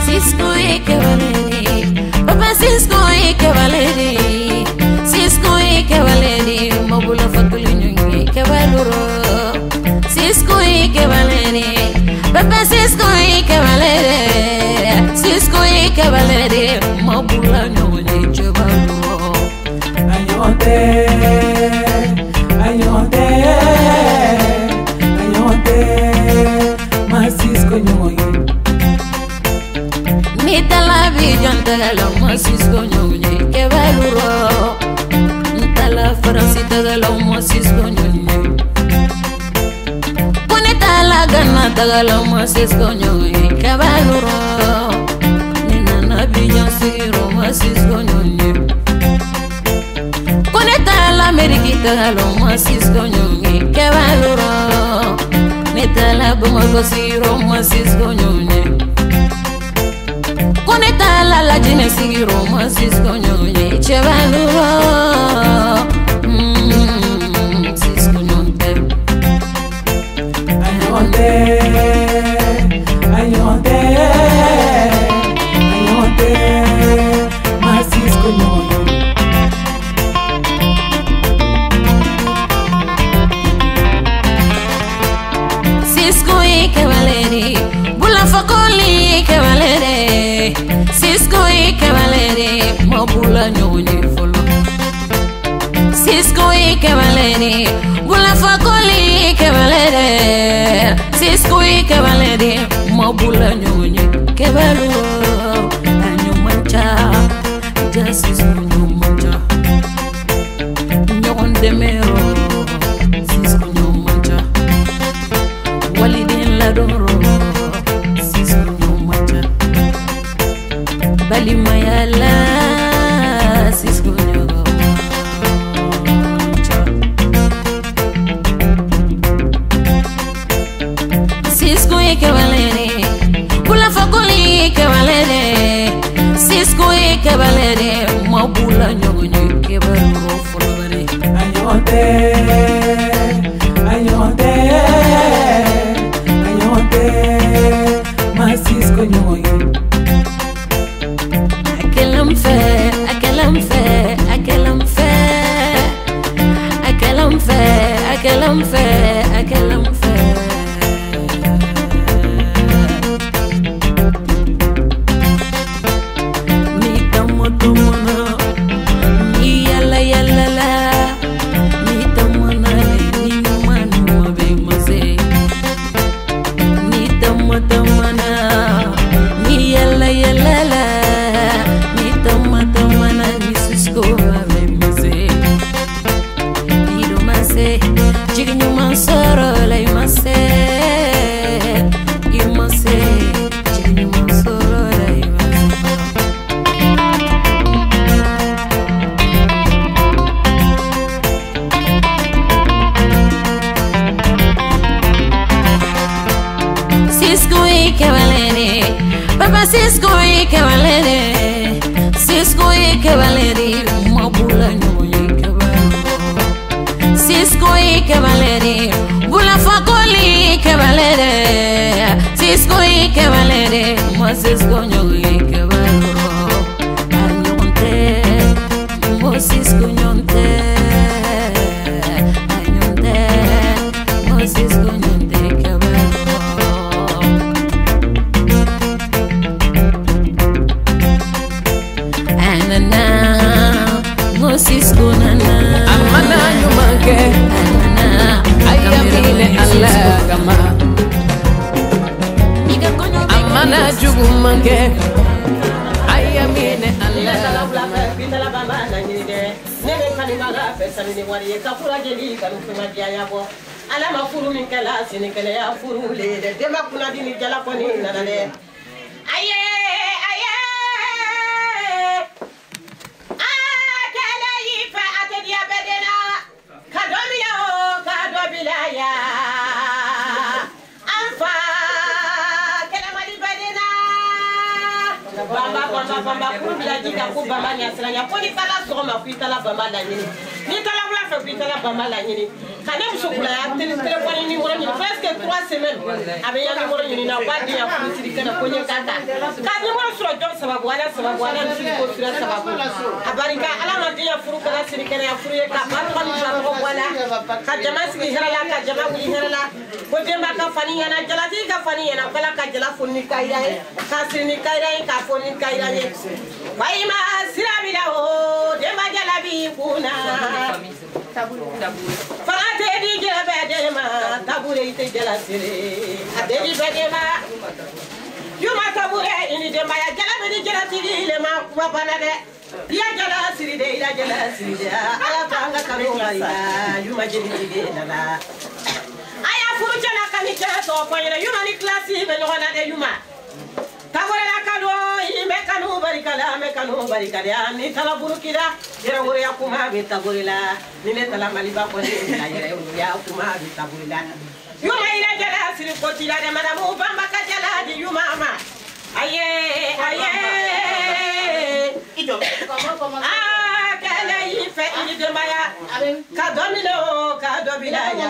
Cisco e Cavalieri, Papa Cisco e Cavalieri, Cisco e Cavalieri, Mobula Faculinho e Cavaluro, Cisco e Cavalieri, Papa Cisco e Cavalieri, Cisco e Cavalieri, Mobula Nho e Cavaluro. Tagala Cisco nyonye kevaluro Ntala farasi tagala Cisco nyonye Kone tala gana tagala Cisco nyonye kevaluro Nina nabinya siro Cisco nyonye Kone tala meriki tagala Cisco nyonye kevaluro Netala bumago siro Cisco nyonye Koneta la jine sigiro Cisco nyonye chevaluro Cisco nyonte Ayonte ma Cisco nyonye Cisco e Cavalieri Bula Facoli Cavalieri Cisco e Cavalieri Mobula nyonye folo Cisco e Cavalieri Bula Facoli Cavalieri Cisco e Cavalieri Mobula nyonye Cavaluro Anyo mancha Ja Cisco nyo mancha Nyon demero Cisco nyo mancha Walidin ladoro Cisco nyo mancha Bali mayala Cisco nyo mancha Cisco e Cavalieri Bula Facoli Cavalieri Cisco e Cavalieri Mobula nyonye Cavaluro folobare Ayonte ma Cisco nyonye Aquelam fé Aquelam fé Aquelam fé Aquelam fé Aquelam fé Aquelam fé Ni tamo tomona Ni yalla yalla la Ni tomona Ni manu mabe mase Ni tamo tomona Ni yalla yalla la Ni tamo tomona Ni Cisco mabe mase Ni do mase Chiginyu mansoro la imase Imase Chiginyu mansoro la imase Cisco e Cavalieri Papa Cisco e Cavalieri Cisco e Cavalieri Mobula nyonye Cavaluro Cisco e Cavalieri Bula Facoli Cavalieri Cisco e Cavalieri Cisco nyonye Cavaluro Anyonte Cisco nyonte Anyonte Cisco nyonte Cavaluro Anana Cisco nana Amana nyumanke Anana Ayamine Allah gama Amana jugumanke Ayamine Allah Ala ma furu min kala sini kala ya furu le de dema kuna dini jala koni nana de aye aye akala yifa atadiya bedena kadomiya o kadobilaya anfa kala mali bedena bamba kuru bila jika ku bamba nyasranya poli kala soma ku kala bamba la ni ni tala wula fɛ bi tala bamba la ɲini ka ne muso kula ya téléphone numéro ɲini presque 3 semaines a bɛ ya numéro ɲini na ba di ya furusiri kana ko ɲɛ ka ta ka numéro sɔrɔ jɔn sababu ala siri ko sira sababu a barika ala ma di ya furu kana siri kana ya furu ye ka ba tɔgɔ ni ba tɔgɔ bɔ la ka jama sigi hɛrɛ la ka jama wuli hɛrɛ la ko denba ka fani ɲɛna jalati ka fani ɲɛna kala ka jala foni ni kayira ye ka siri ni kayira ye ka foni ni kayira ye wayima sira bi la o denba jala bi kuna fanga tɛ di jɛla bɛɛ de ma tabure i tɛ jala siri a tɛ di bɛɛ de ma yuma tabure i ni denbaya jala bɛ di jalatigi le ma kuma bana dɛ i ya jala siri de i la jala siri de ala t'an ka kanu mari la yuma jelitigi nana a y'a furu cɛla ka ni cɛ tɔgɔ fɔ n ɲɛna yuma ni kilasi bɛ ɲɔgɔn na dɛ yuma taburela kanu i bɛ kanu barika la an bɛ kanu barika de ni tala burukira yɛrɛ woroya kuma bɛ taburela ni ne tala maliba kɔni la yɛrɛ woroya kuma bɛ taburela yuma i la jala siri ko t'i la dɛ madamu bamba ka jala di yuma ma aye kɛlɛ y'i fɛ i ni denbaya ka dɔ minɛ o ka dɔ bila ya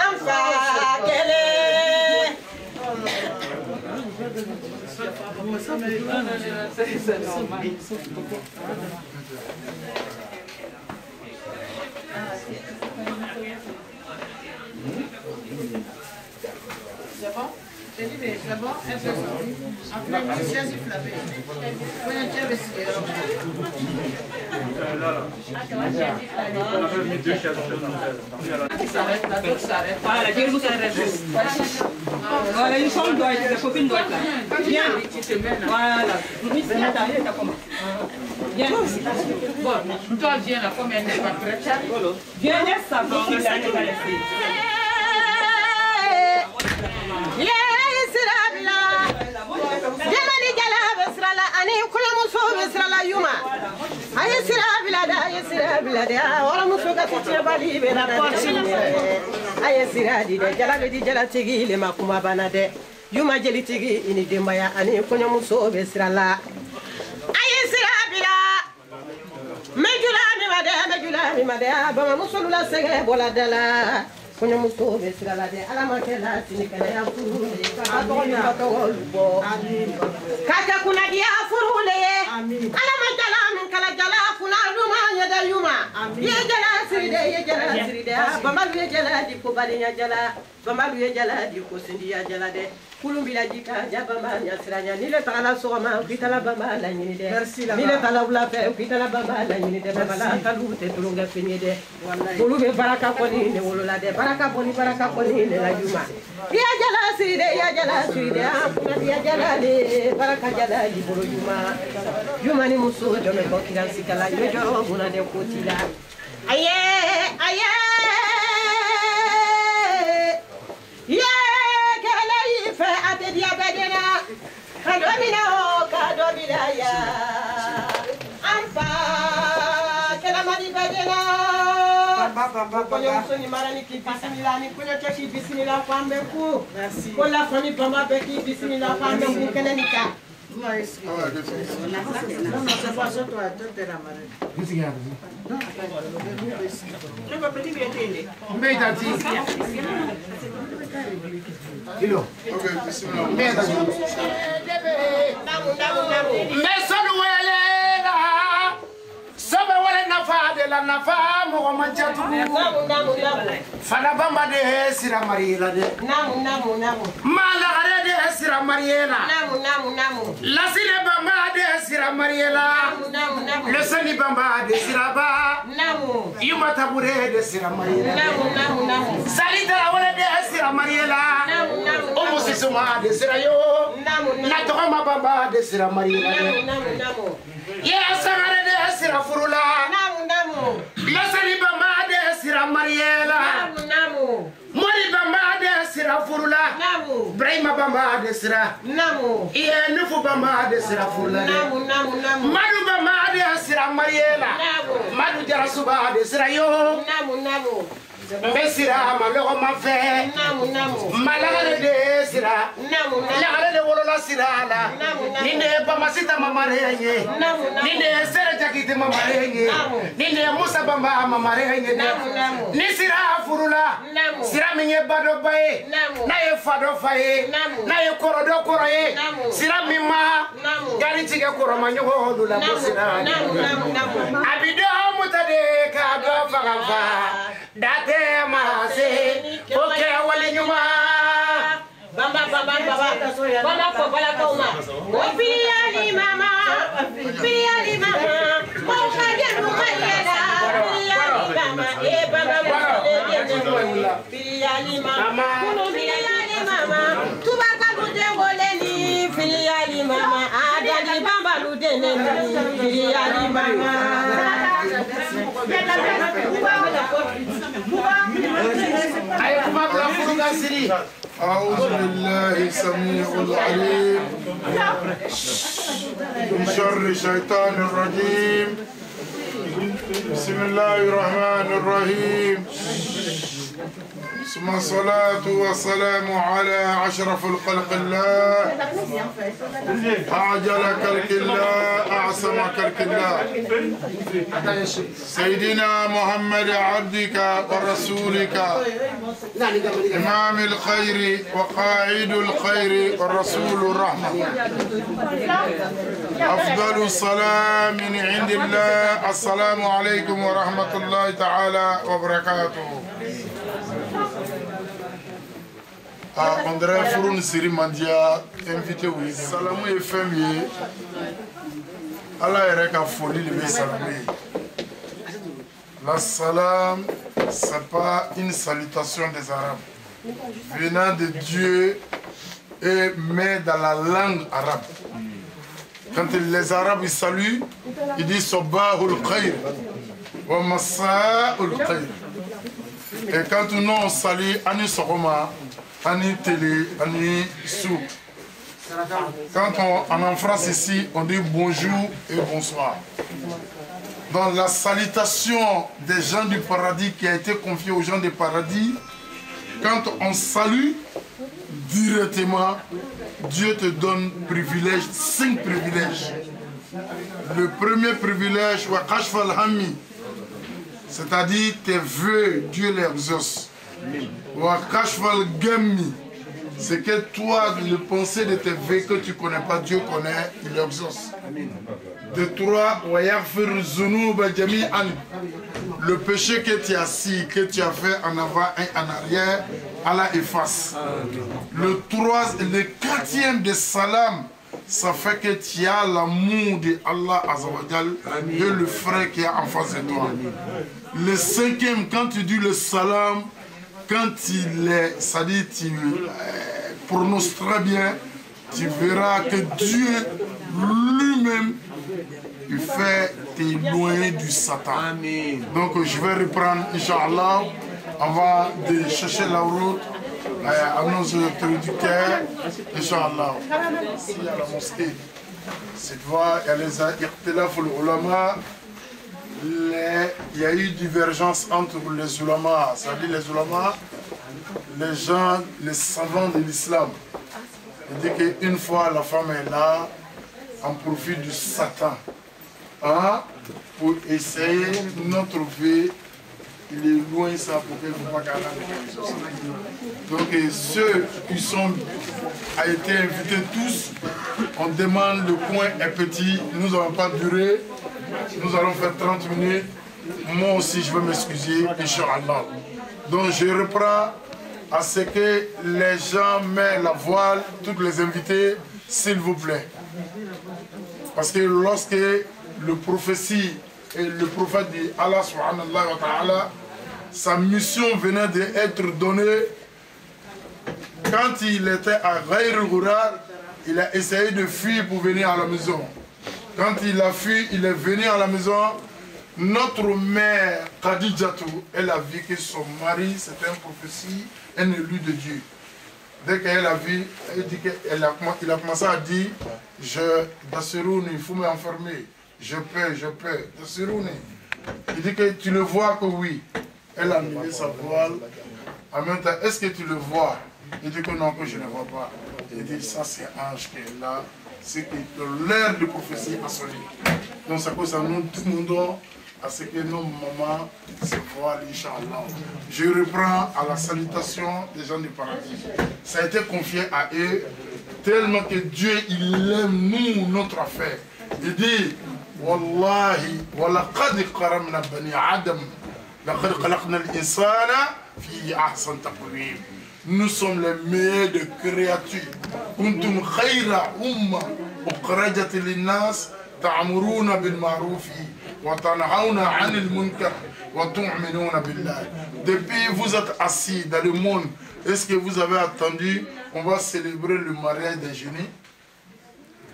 an fa kɛlɛ. C'est bon, un peu après, une chaise flammée. On a déjà vesti. On a mis 2 chaises. S'arrête, la d'autres s'arrête. Voilà, Dieu vous reste. Voilà, une chambre doit être, la copine doit être là. Viens. Voilà. Attends, comment? Viens. Bon, toi viens là, comme elle n'est pas prête. Viens, laisse ça, bon, on va laisser. Jamani jala besrala ani kula muso besrala yuma ayi sira bilada wala muso ka tiya bali be na ayi sira di de jala be di jala tigi le makuma bana de yuma jeli tigi ini dembaya ani kula muso besrala ayi sira bila mejula mi made ba muso la sege bola dala konya muso be sirala de ala ma kela tinikala ya furule ka to bo ka kuna dia furule ala ma jala min kala jala kuna ruma ya da yuma ye jala siride bamalu ye jala di ko balinya jala bamalu ye jala di ko sindiya jala de kulumbila jika jabama nya siranya ni le tala soma kitala bama la nyini de ni le tala bla fe kitala bama la nyini de bala kalu te tulunga fini de bulu be baraka ko ni ne wolola de baraka boni ne la juma ya jala siride ya jala de baraka jala di bolo juma ni muso de me ko kiran sikala yo joro buna de ko tila aye fe ate dia bedena kadomina ya amfa kala mari bedena baba yomsoni marani ki bismillah ni kunya choshi bismillah kwambe ku merci ko la fami bamba be ki bismillah kwambe ku kenenika Non, c'est pas ça, toi, tu es la marraine. je peux petit bien t'aider Mais tati. Kilo. OK, bismillah. Mais tati. Mais saluela. Sabe wala nafa de la nafa mo manchatu. Fana bamba de sira mariela de. namu Mala are de sira mariela. namu La sira bamba de sira mariela. namu Le sani bamba de sira ba. namu Yuma tabure de sira mariela. namu Salita wala de sira mariela. namu Omo sisuma de sira yo. Na tokoma bamba de sira mariela. namu Ya sangare de sira furula. namu La sani bamba de sira mariela. namu Mori bamba de sira furula Brahima Bamba de sira iye nufu Bamba de sira furula Madu Bamba de sira Mariela Madu Jarasuba de sira yo Besira malo ma fe malale de sira lagale de wolola sira la ninde Bamasita mamarenye ninde Sere Jakite mamarenye ninde Musa Bamba mamarenye ni sira furula sira minye bado baye na ye fado faye na ye korodo koroye sira mima gari tige koroma nyogo dula sira abido mutade ka do faga date mase oke wali nyuma bamba bala kauma fili mama mauka genu mayela fili mama tubaka bude woleni fili mama adadi bamba ludene fili mama أعوذ بالله السميع العليم من شر الشيطان الرجيم بسم الله الرحمن الرحيم ثم الصلاة والسلام على أشرف الخلق الله أعجل كلك الله أعصم كلك الله سيدنا محمد عبدك ورسولك إمام الخير وقائد الخير والرسول الرحمة أفضل الصلاة من عند الله السلام عليكم ورحمة الله تعالى وبركاته. André Fouroun Siri Mandia, invité oui. Salamou et Femier. Allah Ereka Folie le Salamé. La salam, ce n'est pas une salutation des Arabes. Venant de Dieu et mais dans la langue arabe. Quand les Arabes ils saluent, ils disent Sobahul Khair wa Masa'ul Khair. Et quand nous on salue Ani Soroma, Ani Télé, Ani Sou. Quand en France ici, on dit bonjour et bonsoir. Dans la salutation des gens du paradis qui a été confiée aux gens du paradis, quand on salue directement, Dieu te donne privilège, 5 privilèges. Le premier privilège, c'est-à-dire tes vœux, Dieu les exauce. C'est que toi, le pensée de tes vœux que tu ne connais pas, Dieu connaît, il les exauce. De 3, le péché que tu as si, que tu as fait en avant et en arrière, Allah efface. Le 4e de salam, ça fait que tu as l'amour de Allah Azawajal et le frère qui est en face de toi. Le 5e, quand tu dis le salam, quand il est, ça dit, tu prononces très bien, tu verras que Dieu lui-même, il fait t'éloigner du Satan. Donc je vais reprendre, Inch'Allah, avant de chercher la route à nos autoritaires, Inch'Allah. Ici à la mosquée, cette fois, il y a les Ikhtilaf al-Ulama. Il y a eu divergence entre les ulamas, c'est-à-dire les ulamas, les gens, les savants de l'islam. Il dit qu'une fois la femme est là, on profite du Satan pour essayer notre vie. Il est loin ça pour qu'elle ne soit pas garder. Donc ceux qui sont a été invités tous, on demande, le coin est petit, nous n'allons pas durer. Nous allons faire 30 minutes. Moi aussi, je vais m'excuser, Inch'Allah. Donc, je reprends à ce que les gens mettent la voile, tous les invités, s'il vous plaît. Parce que lorsque le prophétie et le prophète dit Allah subhanahu wa ta'ala, sa mission venait d'être donnée, quand il était à Ghaïr al-Ghourar, il a essayé de fuir pour venir à la maison. Quand il a fui, il est venu à la maison. Notre mère, Khadijatou, elle a vu que son mari, c'était un prophétie, un élu de Dieu. Dès qu'elle a vu, il a commencé à dire, Dassirouni, il faut m'enfermer. Je peux. Dassirouni. Il dit que tu le vois que oui. Elle a mis sa voile. En même temps, est-ce que tu le vois? Il dit que non, que je ne vois pas. Il dit, ça c'est ange qui est là. C'est que l'heure de prophétie a sonné. Donc c'est pour ça que nous demandons à ce que nos mamans se voient, Inch'Allah. Je reprends à la salutation des gens du paradis. Ça a été confié à eux, tellement que Dieu, il aime nous, notre affaire. Il dit, Wallahi, walaqad karamna bani Adam, laqad khalaqna al-insana fi ahsan taqwim. Nous sommes les meilleurs de créatures. Kuntum khayra umma ukhrajat lin-nas ta'muruna bil ma'ruf wa tanhauna 'anil munkar wa tu'minuna billah. Depuis vous êtes assis dans le monde, est-ce que vous avez attendu on va célébrer le mariage d'un génie?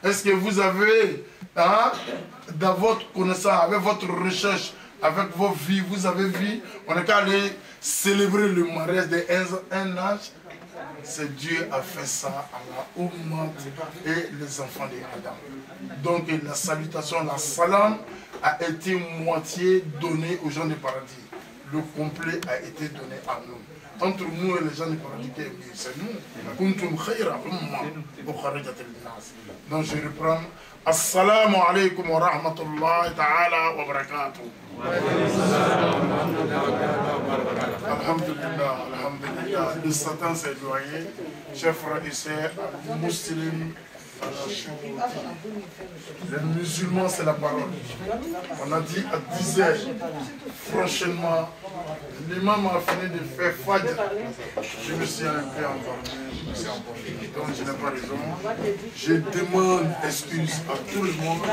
Est-ce que vous avez dans votre connaissance, avec votre recherche, avec vos vies, vous avez vu, on est qu'à aller célébrer le mariage d'un âge? C'est Dieu a fait ça à la Ummah et les enfants d'Adam. Donc la salutation, la salam a été moitié donnée aux gens du paradis. Le complet a été donné à nous. Entre nous et les gens du paradis, c'est nous. Donc je reprends. Assalamu alaikum wa rahmatullahi ta'ala wa barakatuh. Alhamdulillah, alhamdulillah. Le Satan s'est éloigné. Chers frères et sœurs, musulmans, les musulmans, c'est la parole. On a dit à 10 heures, franchement, l'imam a fini de faire fajr. Je me suis un peu endormi, je me suis emporté. Donc je n'ai pas raison. Je demande excuse à tout le monde,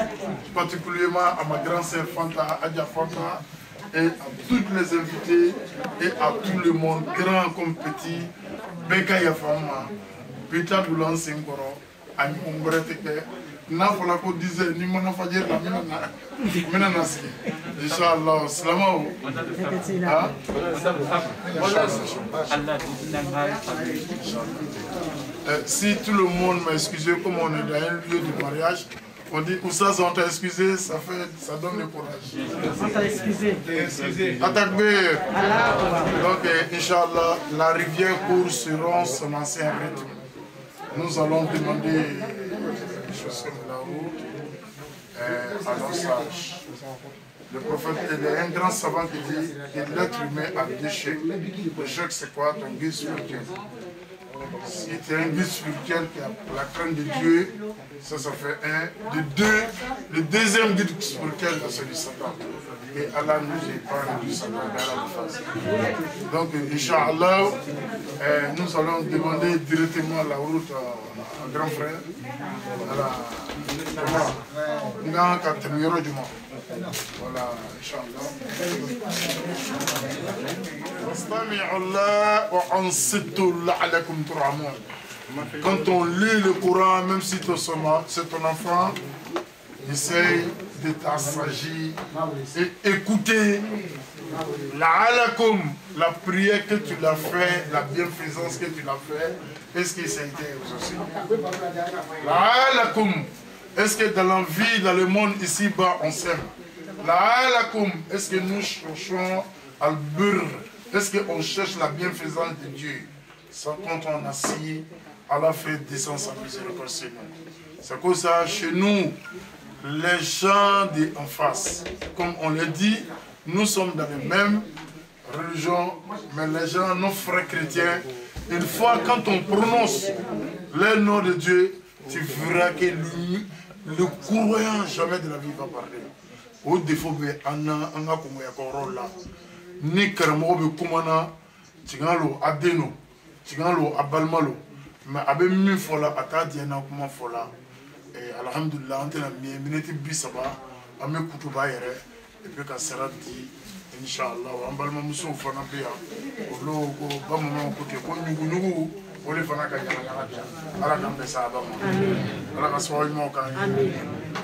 particulièrement à ma grande sœur Fanta, Adja Fanta, et à toutes les invités, et à tout le monde, grand comme petit, Beka Yafama, Pita Doulan Sengoro, Ami Umbrete, Nafola ko disait, ni mon affaire la mina nasi. Inch'Allah, salam. Si tout le monde m'a excusé, comme on est dans un lieu de mariage, on dit Oussaz, on t'a excusé, ça donne le courage. On t'a excusé. Attaque B. Donc, Inch'Allah, la rivière court selon son ancien rythme. Nous allons demander des choses comme la route à nos sages. Le prophète, il y a un grand savant qui dit que l'être humain a deux chèques. Le chèque, c'est quoi? Ton guide spirituel. Si tu es un guide spirituel qui a la crainte de Dieu, ça fait un. De deux, le deuxième guide spirituel, c'est du Satan. Et Allah nous épargne du Satan dans la face. Donc, Inch'Allah, nous allons demander directement la route à grand frère. Voilà, Inch'Allah. Quand on lit le Coran, même si c'est ton enfant, essaye de t'assagir et écouter la prière que tu l'as fait, la bienfaisance que tu l'as fait. Est-ce que ça a été aussi? Est-ce que dans la vie, dans le monde ici-bas, on s'aime? Est-ce que nous cherchons al-birr? Est-ce qu'on cherche la bienfaisance de Dieu? Sans quand on assis, Allah fait descendre sa miséricorde sur nous. C'est comme ça, chez nous, les gens en face, comme on le dit, nous sommes dans les mêmes religions, mais les gens, nos frères chrétiens, une fois quand on prononce le nom de Dieu, tu verras que le croyant jamais de la vie va parler. Au défaut, on a comme là. Ni Karamo Kumana, Tigalo, Adeno, Tigalo, Abalmalo, mais avec mille fois là, Atadiana, comment fola. Et Alhamdulillah, on a mis une minute bisaba, à mes Kutuba, et puis qu'à Serati, Inch'Allah, Ambalma Moussou Fanabia, au logo, Bamama Koté, Konugu, Ole Fanaka Yana, Alakam Besaba, Alakaswal Mokan,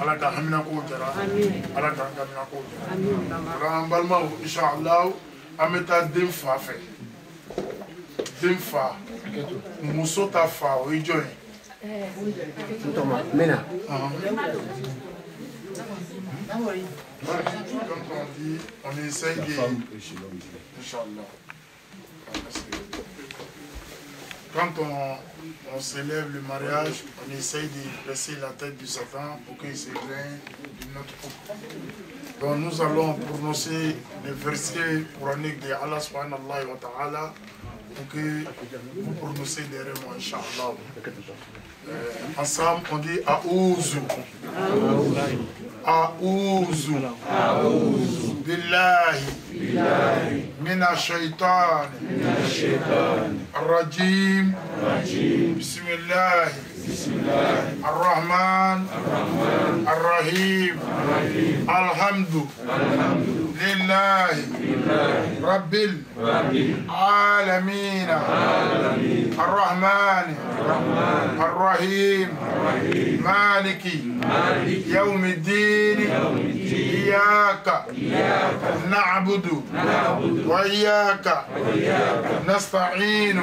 Alaka Hamina Kotera, Alaka Gamina Kotera, Ambalma, Inch'Allah, Ameta Demfafe. Timfa, Musota Fa, oui, Joy. Mena. Quand on dit, on essaye de. Inch'Allah. Quand on célèbre le mariage, on essaye de placer la tête du Satan pour qu'il s'éloigne de notre couple. Donc nous allons prononcer les versets coraniques de Allah subhanahu wa ta'ala pour que vous prononcez derrière moi, Inch'Allah. Ensemble, on dit Aouzu. Aouzu. Billahi. Mina shaitan. Rajim. Bismillah. Ar-Rahman. Ar-Rahim. Alhamdu. Lillahi. Rabbil. Alamina. Ar-Rahman. Ar-Rahim. Maliki. يوم الدين إياك نعبد وإياك نستعين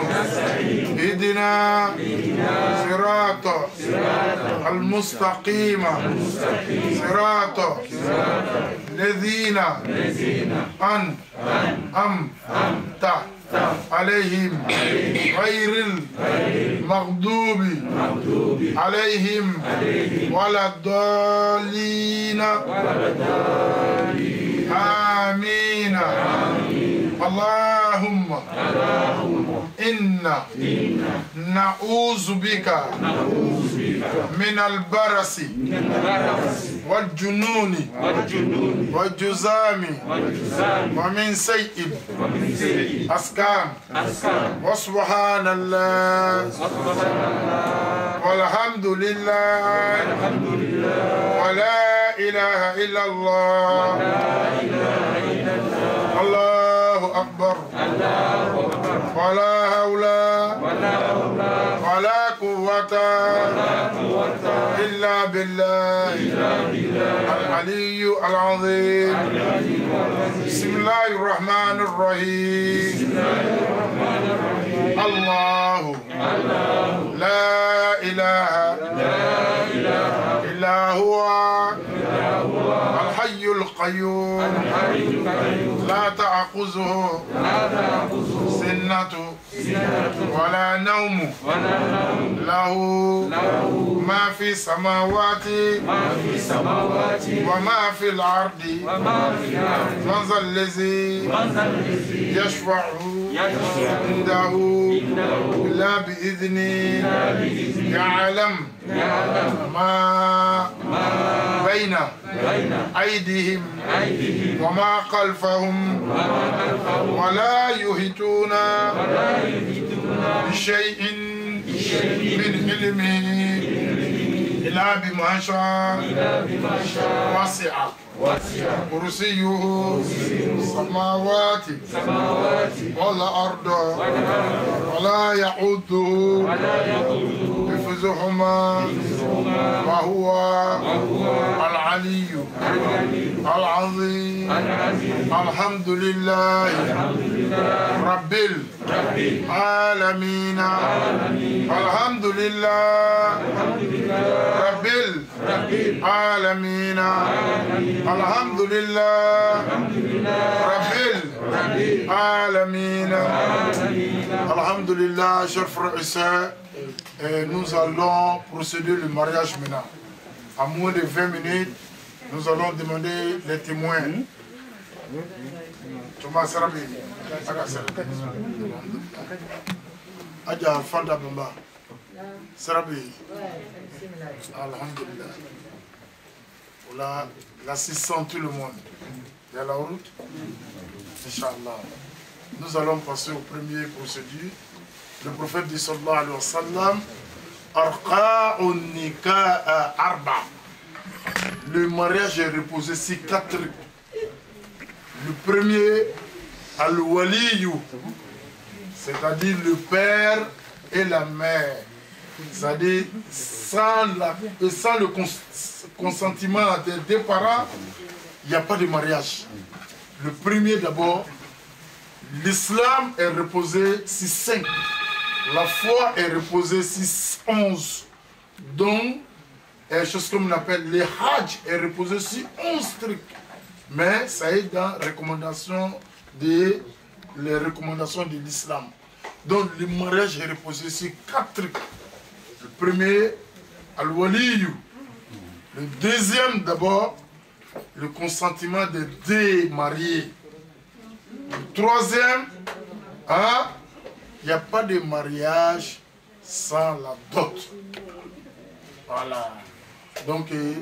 اهدنا صراط المستقيم صراط الذين أنعمت عليهم غير المغضوب عليهم ولا الضالين آمين اللهم إنا نعوذ بك من البرص والجنون والجذام ومن سيء الأسقام وسبحان الله والحمد لله ولا إله إلا الله الله أكبر ولا حول ولا قوة إلا بالله العلي العظيم بسم الله الرحمن الرحيم الله لا إله إلا هو الحي القيوم لا تأخذه سنة ولا نوم له ما في السماوات وما في الأرض من ذا الذي يشفع عنده إلا بإذنه يعلم ما بين أيديهم وما خلفهم ولا يحيطون بشيء من علمه إلا بما شاء وسع كرسيه السماوات والأرض ولا يعوده حفظهما وهو العلي العظيم الحمد لله رب العالمين الحمد لله رب العالمين الحمد لله رب العالمين الحمد لله. Chers frères et sœurs, nous allons procéder le mariage maintenant. À moins de 20 minutes, nous allons demander les témoins. Thomas Sarabi, Adja Fanta Bamba, Sarabi, Alhamdulillah. Voilà, l'assistant tout le monde. Il y a la route, Inch'Allah. Nous allons passer au premier procédure. Le prophète dit sallallahu alayhi wa sallam, Arqa'un nikah arba. Le mariage est reposé sur 4 trucs. Le premier, al-waliyu, c'est-à-dire le père et la mère. C'est-à-dire sans le consentement des deux parents, il n'y a pas de mariage. Le premier d'abord, l'islam est reposé sur 5. La foi est reposée sur 11. Donc, chose comme on appelle les hajj est reposé sur 11 trucs. Mais ça est dans les recommandations de l'islam. Donc, le mariage est reposé sur 4 trucs. Le premier, al-waliyu. Le deuxième, d'abord, le consentement des deux mariés. Le troisième, il n'y a pas de mariage sans la dot. Voilà. Donc, le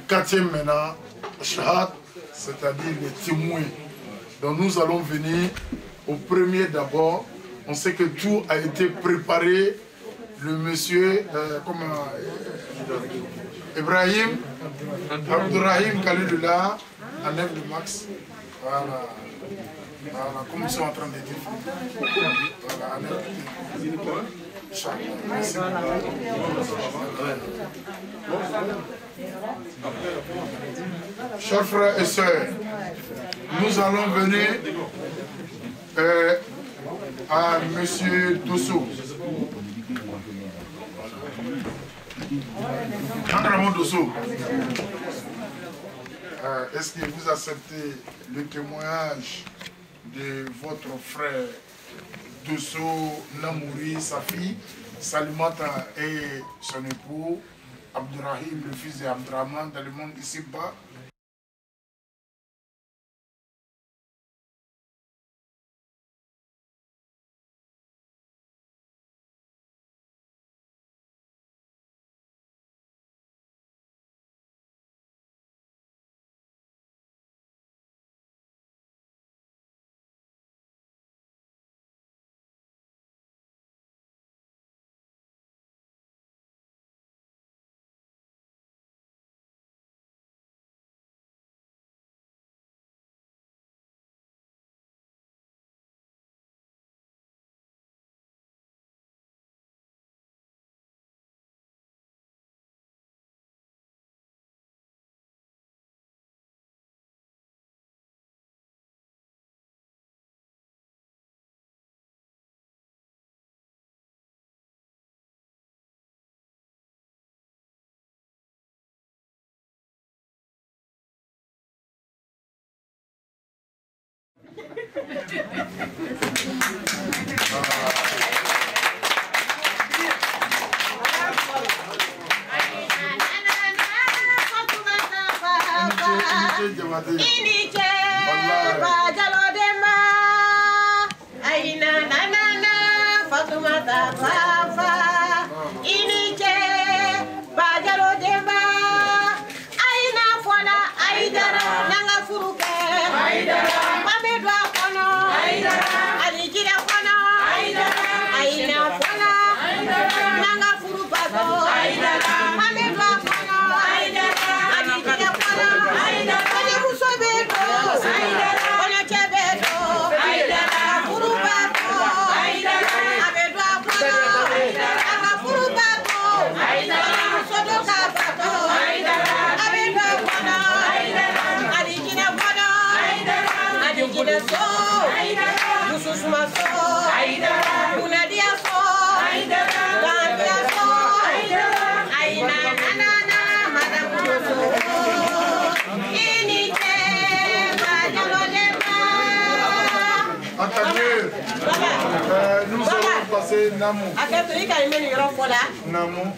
quatrième maintenant, shahad, c'est-à-dire les témoins. Donc, nous allons venir au premier d'abord. On sait que tout a été préparé. Le monsieur, Ibrahim, Abdurrahim Khalilullah, à 9 de max. Voilà. Voilà, comme ils sont en train de dire. Voilà, à 9 Merci. Chers frères et sœurs, nous allons venir à M. Dosso. Est-ce que vous acceptez le témoignage de votre frère Dosso Namouri, sa fille, Salimata et son époux, Abdurrahim, le fils d'Abdrahman, dans le monde ici-bas? Nous allons passer Namou. Namou.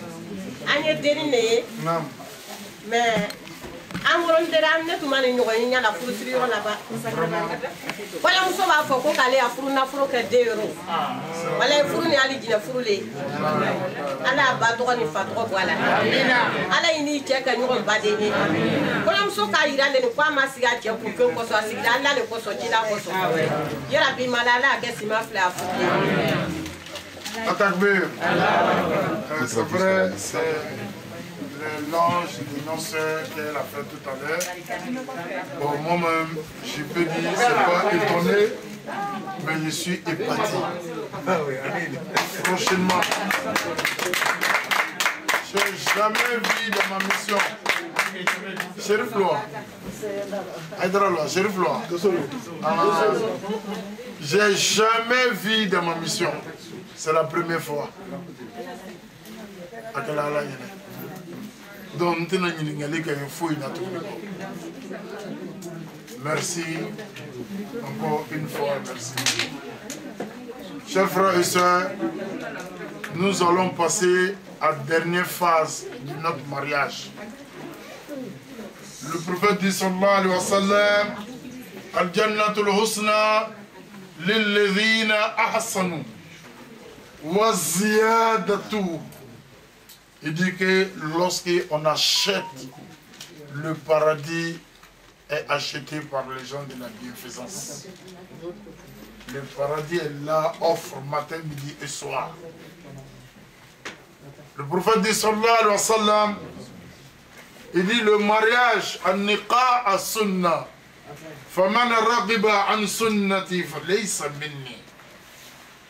Mais amoron de ram ne tuma ni ɲɔgɔn ɲa la furusiri yɔrɔ la ba wala muso b'a fɔ ko k'ale ya furu nafolo kɛ 2 euros wala furu ni hali jinɛ furu le ala y'a ba tɔgɔ ni fa tɔgɔ bɔ a la ala y'i n'i cɛ kɛ ɲɔgɔn baden ye kɔɲɔmuso k'a yira le ni ko a ma sigi a cɛ kunfɛn kɔsɔn a sigira ala le kɔsɔn cida kɔsɔn yɛrɛ bi ma la ala y'a kɛ sima filɛ a furu ye. Atakbir. C'est vrai, c'est l'ange de nos sœurs qu'elle a fait tout à l'heure. Bon, moi-même, je peux dire, c'est pas étonné, mais je suis épaté. Prochainement, je J'ai jamais vu dans ma mission. Chérif Loa. Aïdra Loa, Chérif Loa. J'ai jamais vu dans ma mission. C'est la première fois. Donc, merci. Encore une fois, merci. Chers frères et sœurs, nous allons passer à la dernière phase de notre mariage. Le prophète dit sallallahu alayhi wa sallam, Al-Jannatul Husna lilladhina ahsanu wa ziyadatu. Il dit que lorsqu'on achète, le paradis est acheté par les gens de la bienfaisance. Le paradis est là, offre matin, midi et soir. Le prophète dit sallallahu alayhi wa sallam, il dit le mariage an-niqa as-sunnah. Faman raqiba an sunnati falaysa minni.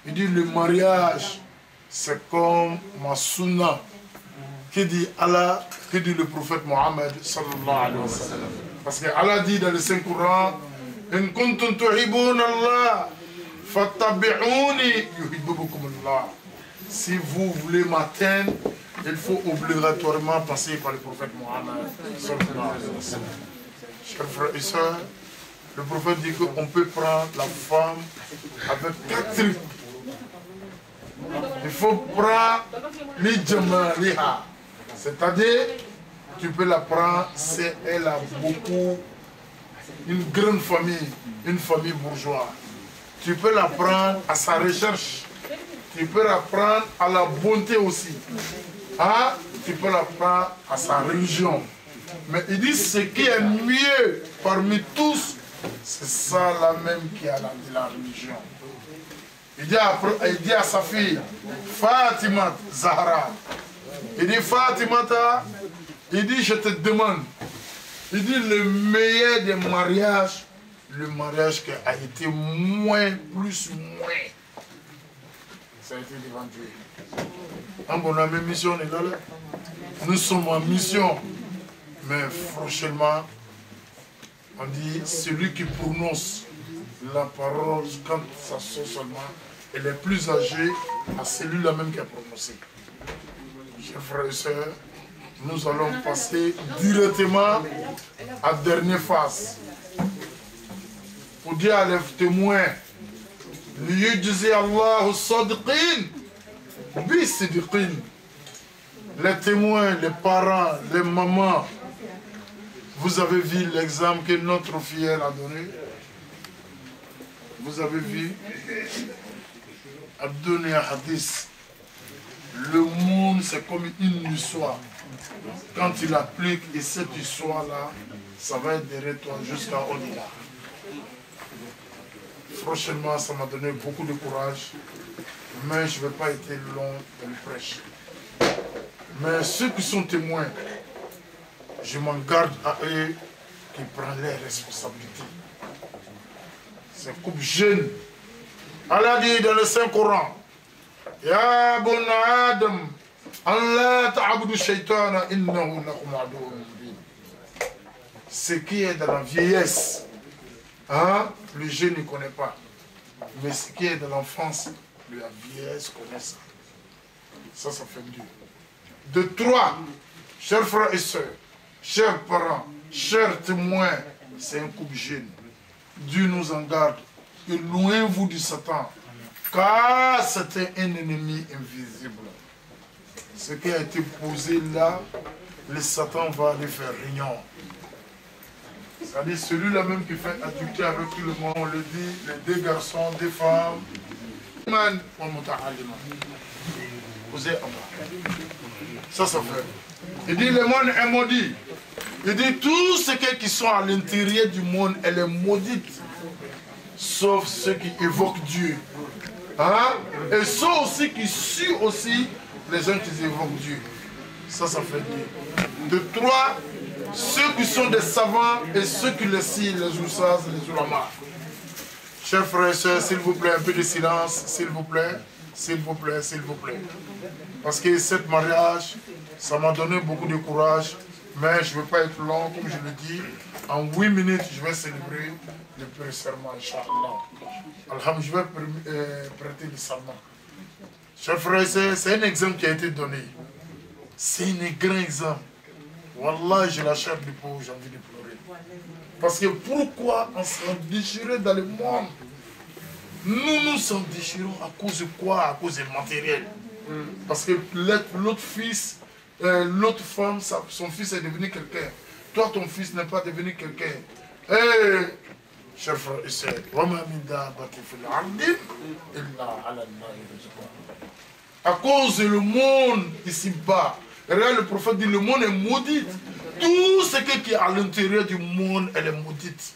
Il dit le mariage c'est comme ma sunna. Qui dit Allah, qui dit le prophète Mohammed sallallahu alayhi wa sallam. Parce que Allah dit dans le Saint-Coran, in kuntum tuhibbuna Allah fattabi'uni yuhibbukum Allah. Si vous voulez m'atteindre, il faut obligatoirement passer par le prophète Mohammed sallallahu alayhi wa sallam. Chers frères et sœurs, le prophète dit qu'on peut prendre la femme avec 4 trucs. Il faut prendre l'idjamaliha. C'est-à-dire, tu peux la prendre si elle a beaucoup, une grande famille, une famille bourgeoise. Tu peux la prendre à sa recherche. Tu peux la prendre à la bonté aussi. Hein? Tu peux la prendre à sa religion. Mais il dit ce qui est mieux parmi tous, c'est ça là même qui a de la religion. Il dit à sa fille, Fatima Zahra, il dit Fatimata, il dit je te demande, il dit le meilleur des mariages, le mariage qui a été moins, plus, moins. Ça a été devant Dieu. On a une mission, nous sommes en mission, mais franchement, on dit celui qui prononce la parole quand ça sort seulement, elle est plus âgée à celui-là même qui a prononcé. Chers frères et sœurs, nous allons passer directement à la dernière phase. Pour dire à les témoins, les témoins, les parents, les mamans, vous avez vu l'exemple que notre filleule a donné. Vous avez vu, a donné un hadith. Le monde, c'est comme une histoire. Quand il applique, et cette histoire-là, ça va être derrière toi jusqu'à au-delà. Franchement, ça m'a donné beaucoup de courage, mais je ne vais pas être long dans le prêche. Mais ceux qui sont témoins, je m'en garde à eux qui prennent les responsabilités. C'est un couple jeune. Allah dit dans le Saint-Coran, Ya bunna Adam, Allah ta'abudu shaytana innahu lakum aduwwun mubin. Ce qui est dans la vieillesse, hein, le jeune ne connaît pas. Mais ce qui est dans l'enfance, la vieillesse connaît ça. Ça fait Dieu. De 3, chers frères et sœurs, chers parents, chers témoins, c'est un couple jeune. Dieu nous en garde. Éloignez-vous du Satan, car c'est un ennemi invisible. Ce qui a été posé là, le Satan va aller faire réunion. C'est-à-dire celui-là même qui fait adulter avec tout le monde, on le dit, les 2 garçons, 2 femmes. Ça fait. Il dit le monde est maudit. Il dit tous ceux qui sont à l'intérieur du monde, elle est maudite. Sauf ceux qui évoquent Dieu. Hein? Et ceux aussi qui suivent aussi les gens qui évoquent Dieu. Ça fait Dieu. De 3, ceux qui sont des savants et ceux qui les citent, les oussas, les ulamas. Chers frères et sœurs, s'il vous plaît, un peu de silence, s'il vous plaît. s'il vous plaît, s'il vous plaît. Parce que ce mariage, ça m'a donné beaucoup de courage, mais je ne veux pas être long, comme je le dis. En 8 minutes, je vais célébrer le pré-serment, Inch'Allah. Alhamdulillah, je vais prêter le serment. Chers frères, c'est un exemple qui a été donné. C'est un grand exemple. Wallah, j'ai la chair du pauvre, j'ai envie de pleurer. Parce que pourquoi on s'est déchiré dans le monde? Nous nous sommes déchirés à cause de quoi? À cause du matériel. Parce que l'autre fils, l'autre femme, son fils est devenu quelqu'un. Toi, ton fils n'est pas devenu quelqu'un. Chers frères et sœurs, à cause du monde ici-bas, regarde, le prophète dit le monde est maudit. Tout ce qui est à l'intérieur du monde, elle est maudite.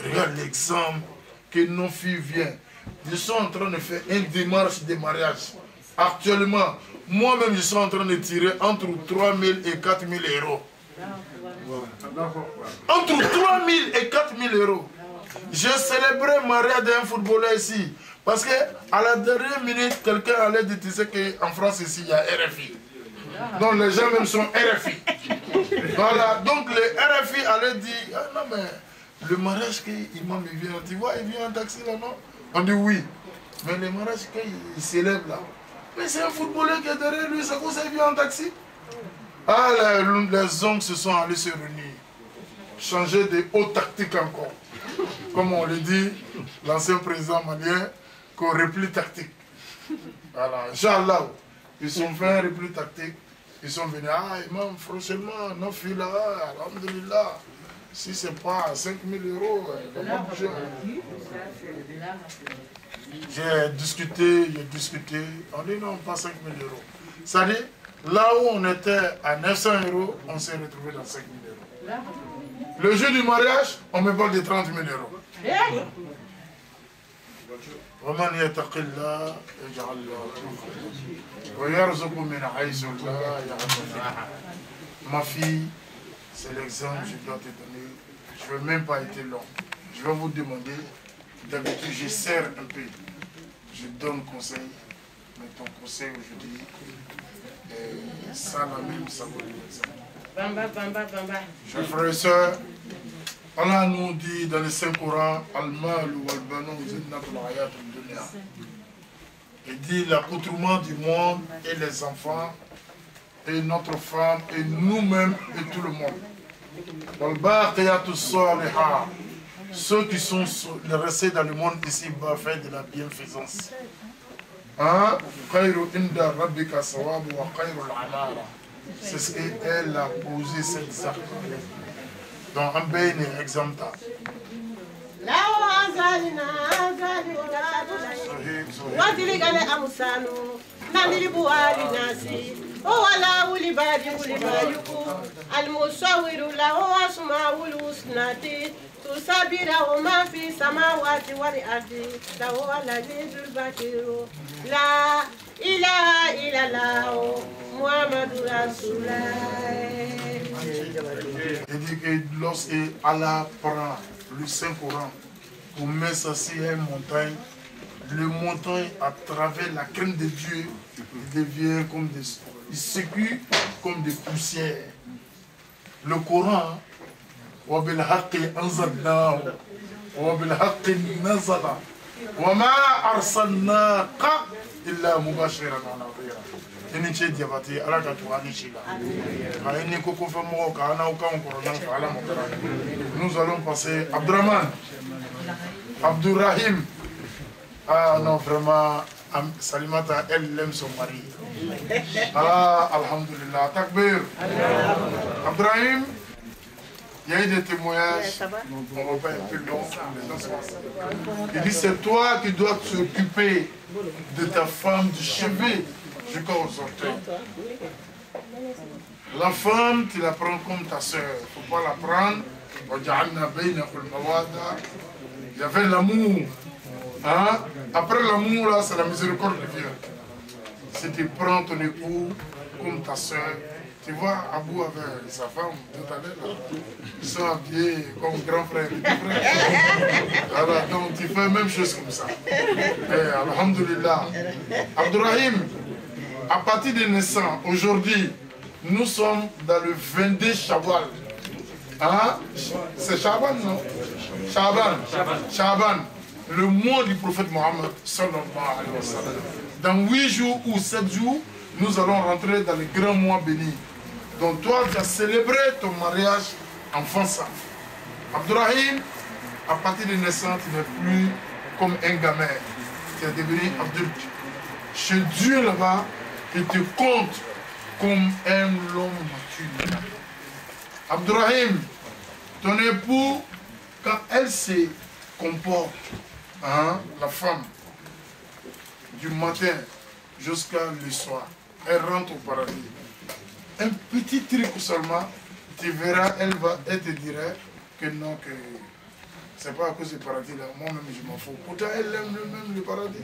Regarde l'exemple que nos filles viennent. Ils sont en train de faire une démarche de mariage. Actuellement, moi-même, je suis en train de tirer entre 3 000 et 4 000 euros. Entre 3 000 et 4 000 euros. J'ai célébré le mariage d'un footballeur ici. Parce qu'à la dernière minute, quelqu'un allait dire, tu sais qu'en France ici, il y a RFI. Donc les gens même sont RFI. Voilà, donc le RFI allait dire, ah, non mais le mariage qu'imam vient, tu vois, il vient en taxi là, non? On dit oui. Mais le mariage qu'il célèbre là, mais c'est un footballeur qui est derrière lui, c'est quoi ça, il vient en taxi? Ah, les hommes se sont allés se réunir, changer de haute tactique encore. Comme on le dit, l'ancien président malien, qu'au repli tactique. Voilà, Inch'Allah, ils ont fait un repli tactique. Ils sont venus, ah, imam, franchement, nos filles là, alhamdulillah, si c'est pas 5 000 euros, comment bouger? J'ai discuté, on dit non, pas 5 000 euros. C'est-à-dire, là où on était à 900 euros, on s'est retrouvé dans 5 000 euros. Le jour du mariage, on me parle de 30 000 euros. ومن يتق الله يجعل له ويرزق من حيث لا يحتسب. Ma fille, c'est l'exemple que je dois te donner. Je ne vais même pas être long. Je vais vous demander, d'habitude je serre un peu, je donne conseil, mais ton conseil aujourd'hui, ça la même, ça vaut l'exemple. Chers frères et sœurs, Allah nous dit dans le Saint-Coran, il dit l'accoutrement du monde et les enfants et notre femme et nous-mêmes et tout le monde. Ceux qui sont restés dans le monde ici bas faire de la bienfaisance. C'est ce qu'elle a posé cette sac. Donc, un béni, exemple. Il dit que lorsque Allah prend le Saint-Coran pour mettre ça sur une montagne, le montagne à travers la crainte de Dieu, il devient comme des... il sécure comme des poussières. Le Coran, وَبِالْحَقِّ أَنزَلْنَاهُ وَبِالْحَقِّ نَزَلَ وَمَا أَرْسَلْنَاكَ إِلَّا مُبَشِّرًا وَنَذِيرًا. Nous allons passer Abdurrahman, Abdurrahim. Ah non, vraiment, Salimata, elle aime son mari. Ah, alhamdulillah, takbir. Abdurrahim, il y a eu des témoignages, on va pas un peu long. Il dit c'est toi qui dois t'occuper de ta femme, du chevet jusqu'aux orteils. La femme, tu la prends comme ta soeur. Il ne faut pas la prendre. Il y avait l'amour. Hein? Après l'amour, c'est la miséricorde de Dieu. Si tu prends ton époux comme ta soeur, Tu vois, Abou avec sa femme tout à l'heure, là. Ils sont habillés comme grand frère et petit frère. Alors, donc tu fais la même chose comme ça. Et alhamdulillah. Abdourahim, à partir de naissance, aujourd'hui, nous sommes dans le 22 Shawwal. Hein? C'est Shaban, non? Shaban. Le mois du prophète Mohammed, sallallahu alayhi wa sallam. Dans 8 jours ou 7 jours, nous allons rentrer dans le grand mois béni. Donc toi, tu as célébré ton mariage en faisant. Abdourahim, à partir de naissance, tu n'es plus comme un gamin. Tu es devenu adulte. Chez Dieu là-bas, il te compte comme un homme mature. Abdourahim, ton époux, quand elle se comporte, hein, la femme, du matin jusqu'à le soir, elle rentre au paradis. Un petit truc seulement, tu verras, elle te dira que non, que c'est pas à cause du paradis là, moi-même je m'en fous. Pourtant elle aime même le paradis.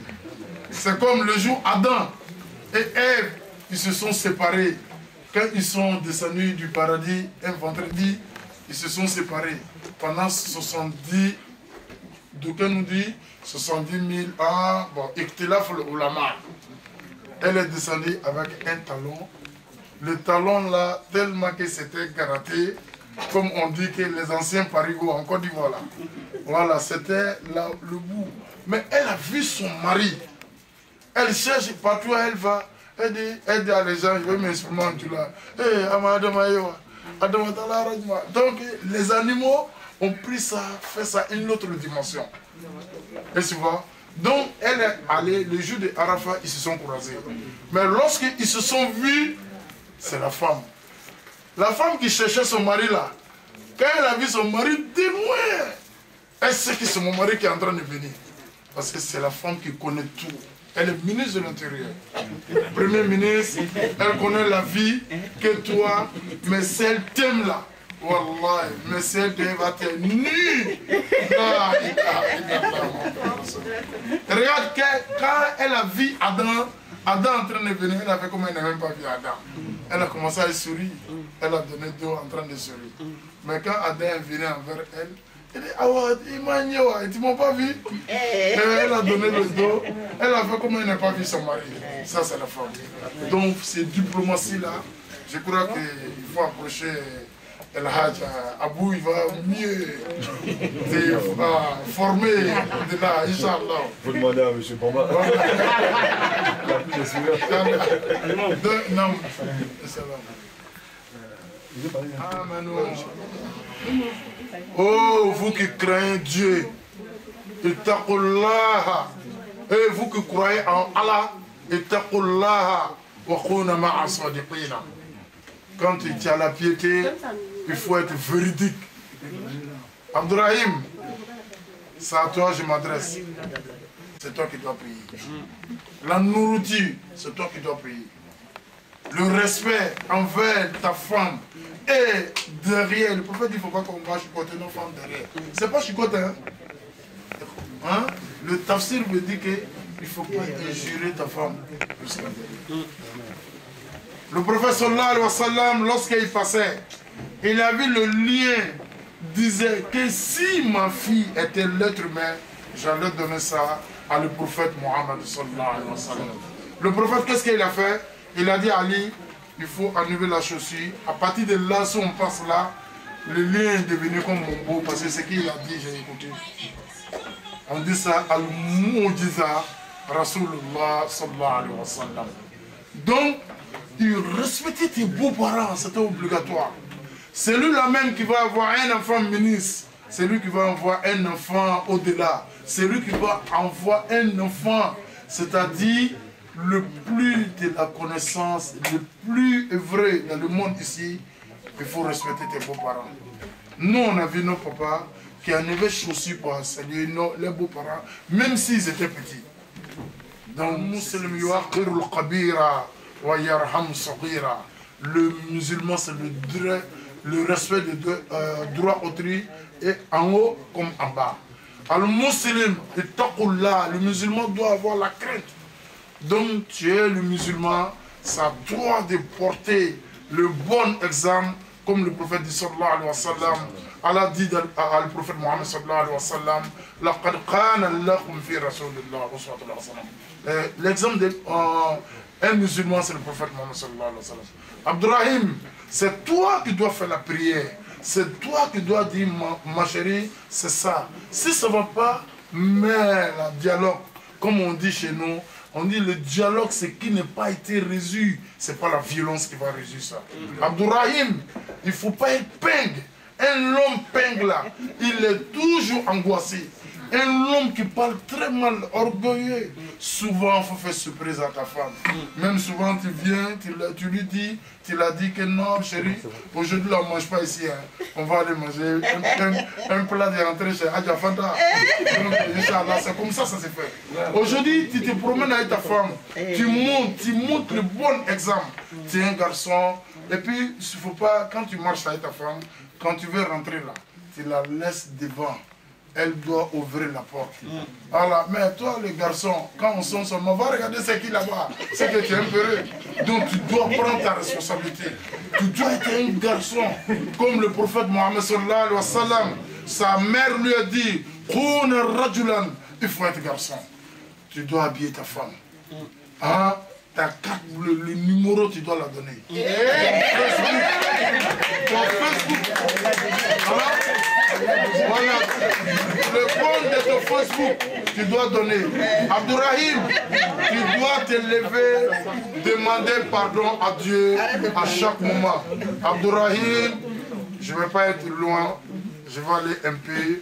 C'est comme le jour Adam et Ève, ils se sont séparés. Quand ils sont descendus du paradis, un vendredi, ils se sont séparés. Pendant 70, d'aucuns nous dit 70 000 ans, bon, Ikhtilaf al-Ulama. Elle est descendue avec un talon. Le talon là, tellement que c'était gratté, comme on dit que les anciens parigots en Côte d'Ivoire là. Voilà, c'était là le bout. Mais elle a vu son mari. Elle cherche partout où elle va. Elle dit à les gens, je vais m'exprimer en tout là. Donc les animaux ont pris ça, fait ça une autre dimension. Et tu vois? Donc elle est allée, le jour de Arafat, ils se sont croisés. Mais lorsqu'ils se sont vus, c'est la femme. La femme qui cherchait son mari là, quand elle a vu son mari de loin, elle sait que c'est mon mari qui est en train de venir. Parce que c'est la femme qui connaît tout. Elle est ministre de l'Intérieur. Premier ministre, elle connaît la vie que toi, mais si elle t'aime là, wallah, mais si elle va te nu. Regarde quand elle a vu Adam en train de venir, elle a fait comme elle n'a même pas vu Adam. Elle a commencé à sourire. Elle a donné deux en train de sourire. Mais quand Adam est venu envers elle, elle dit, ah ouais, tu m'as pas vu? Et elle a donné le dos. Elle a fait comme elle n'a pas vu son mari. Ça, c'est la femme. Donc, cette diplomatie-là, je crois qu'il faut approcher El Hadj. Abou, il va mieux te former de là, Inch'Allah. Vous demandez à M. Bamba. Il a plus de sourire. Non, ah, mais non. Oh, vous qui craignez Dieu, ittaqullah. Et vous qui croyez en Allah, ittaqullah wa kuna ma'a sadiqina. Quand tu as la piété, il faut être véridique. Abdourahim, c'est à toi que je m'adresse. C'est toi qui dois payer. La nourriture, c'est toi qui dois payer. Le respect envers ta femme. Et derrière, le prophète dit qu'il ne faut pas qu'on va chicoter nos femmes derrière. C'est pas chicoter, hein? Le tafsir me dit qu'il ne faut pas injurer ta femme jusqu'à derrière. Le prophète sallallahu alayhi wa sallam, lorsqu'il passait, il a vu le lien, disait que si ma fille était l'être humain, j'allais donner ça à le prophète Mohammed sallallahu alayhi wa sallam. Le prophète, qu'est-ce qu'il a fait? Il a dit à Ali, il faut enlever la chaussure. À partir de là, si on passe là, le lien est devenu comme mon beau, parce que ce qu'il a dit, j'ai écouté. On dit ça, Al-Mu'jiza Rasulullah sallallahu alayhi wa sallam. Donc, il respectait tes beaux-parents, c'était obligatoire. C'est lui-là même qui va avoir un enfant ministre, c'est lui qui va avoir un enfant au-delà, c'est lui qui va avoir un enfant, c'est-à-dire le plus de la connaissance, le plus vrai dans le monde ici, il faut respecter tes beaux-parents. Nous, on a vu nos papas qui enlevaient chaussures pour enseigner les beaux-parents, même s'ils étaient petits. Donc, le musulman, c'est le respect des droits autrui, et en haut comme en bas. Alors, le musulman doit avoir la crainte. Donc tu es le musulman, ça a droit de porter le bon exemple, comme le prophète dit sallallahu alayhi wa sallam, Allah dit à le prophète Mohammed sallallahu alayhi wa sallam, laqad qana lakum fi rasulillah uswatun hasanah. L'exemple d'un musulman, c'est le prophète Mohammed sallallahu alayhi wa sallam. Abdurrahim, c'est toi qui dois faire la prière. C'est toi qui dois dire, ma chérie, c'est ça. Si ça ne va pas, mais le dialogue, comme on dit chez nous, on dit le dialogue, c'est qui n'a pas été résolu. Ce n'est pas la violence qui va résoudre ça. Abdurrahim, il ne faut pas être ping. Un homme ping là, il est toujours angoissé. Un homme qui parle très mal, orgueilleux. Souvent, il faut faire surprise à ta femme. Même souvent, tu viens, tu lui dis, tu l'as dit que non, chérie, aujourd'hui, là, on ne mange pas ici. Hein. On va aller manger un plat de rentrée chez Adja Fanta. Inch'Allah, c'est comme ça se fait. Aujourd'hui, tu te promènes avec ta femme. Tu montres le bon exemple. Tu es un garçon. Et puis, il ne faut pas, quand tu marches avec ta femme, quand tu veux rentrer là, tu la laisses devant. Elle doit ouvrir la porte. Voilà. Mais toi, le garçon, quand on sonne seulement, va regarder ce qu'il là-bas. C'est que tu es un peu heureux. Donc tu dois prendre ta responsabilité. Tu dois être un garçon. Comme le prophète Mohammed sallallahu alayhi wa sallam, sa mère lui a dit, il faut être garçon. Tu dois habiller ta femme. Hein? Ta carte, le numéro, tu dois la donner. Ton Facebook. Voilà. Le compte de ton Facebook, tu dois donner. Abdurrahim, tu dois te lever, demander pardon à Dieu à chaque moment. Abdurrahim, je ne vais pas être loin, je vais aller un peu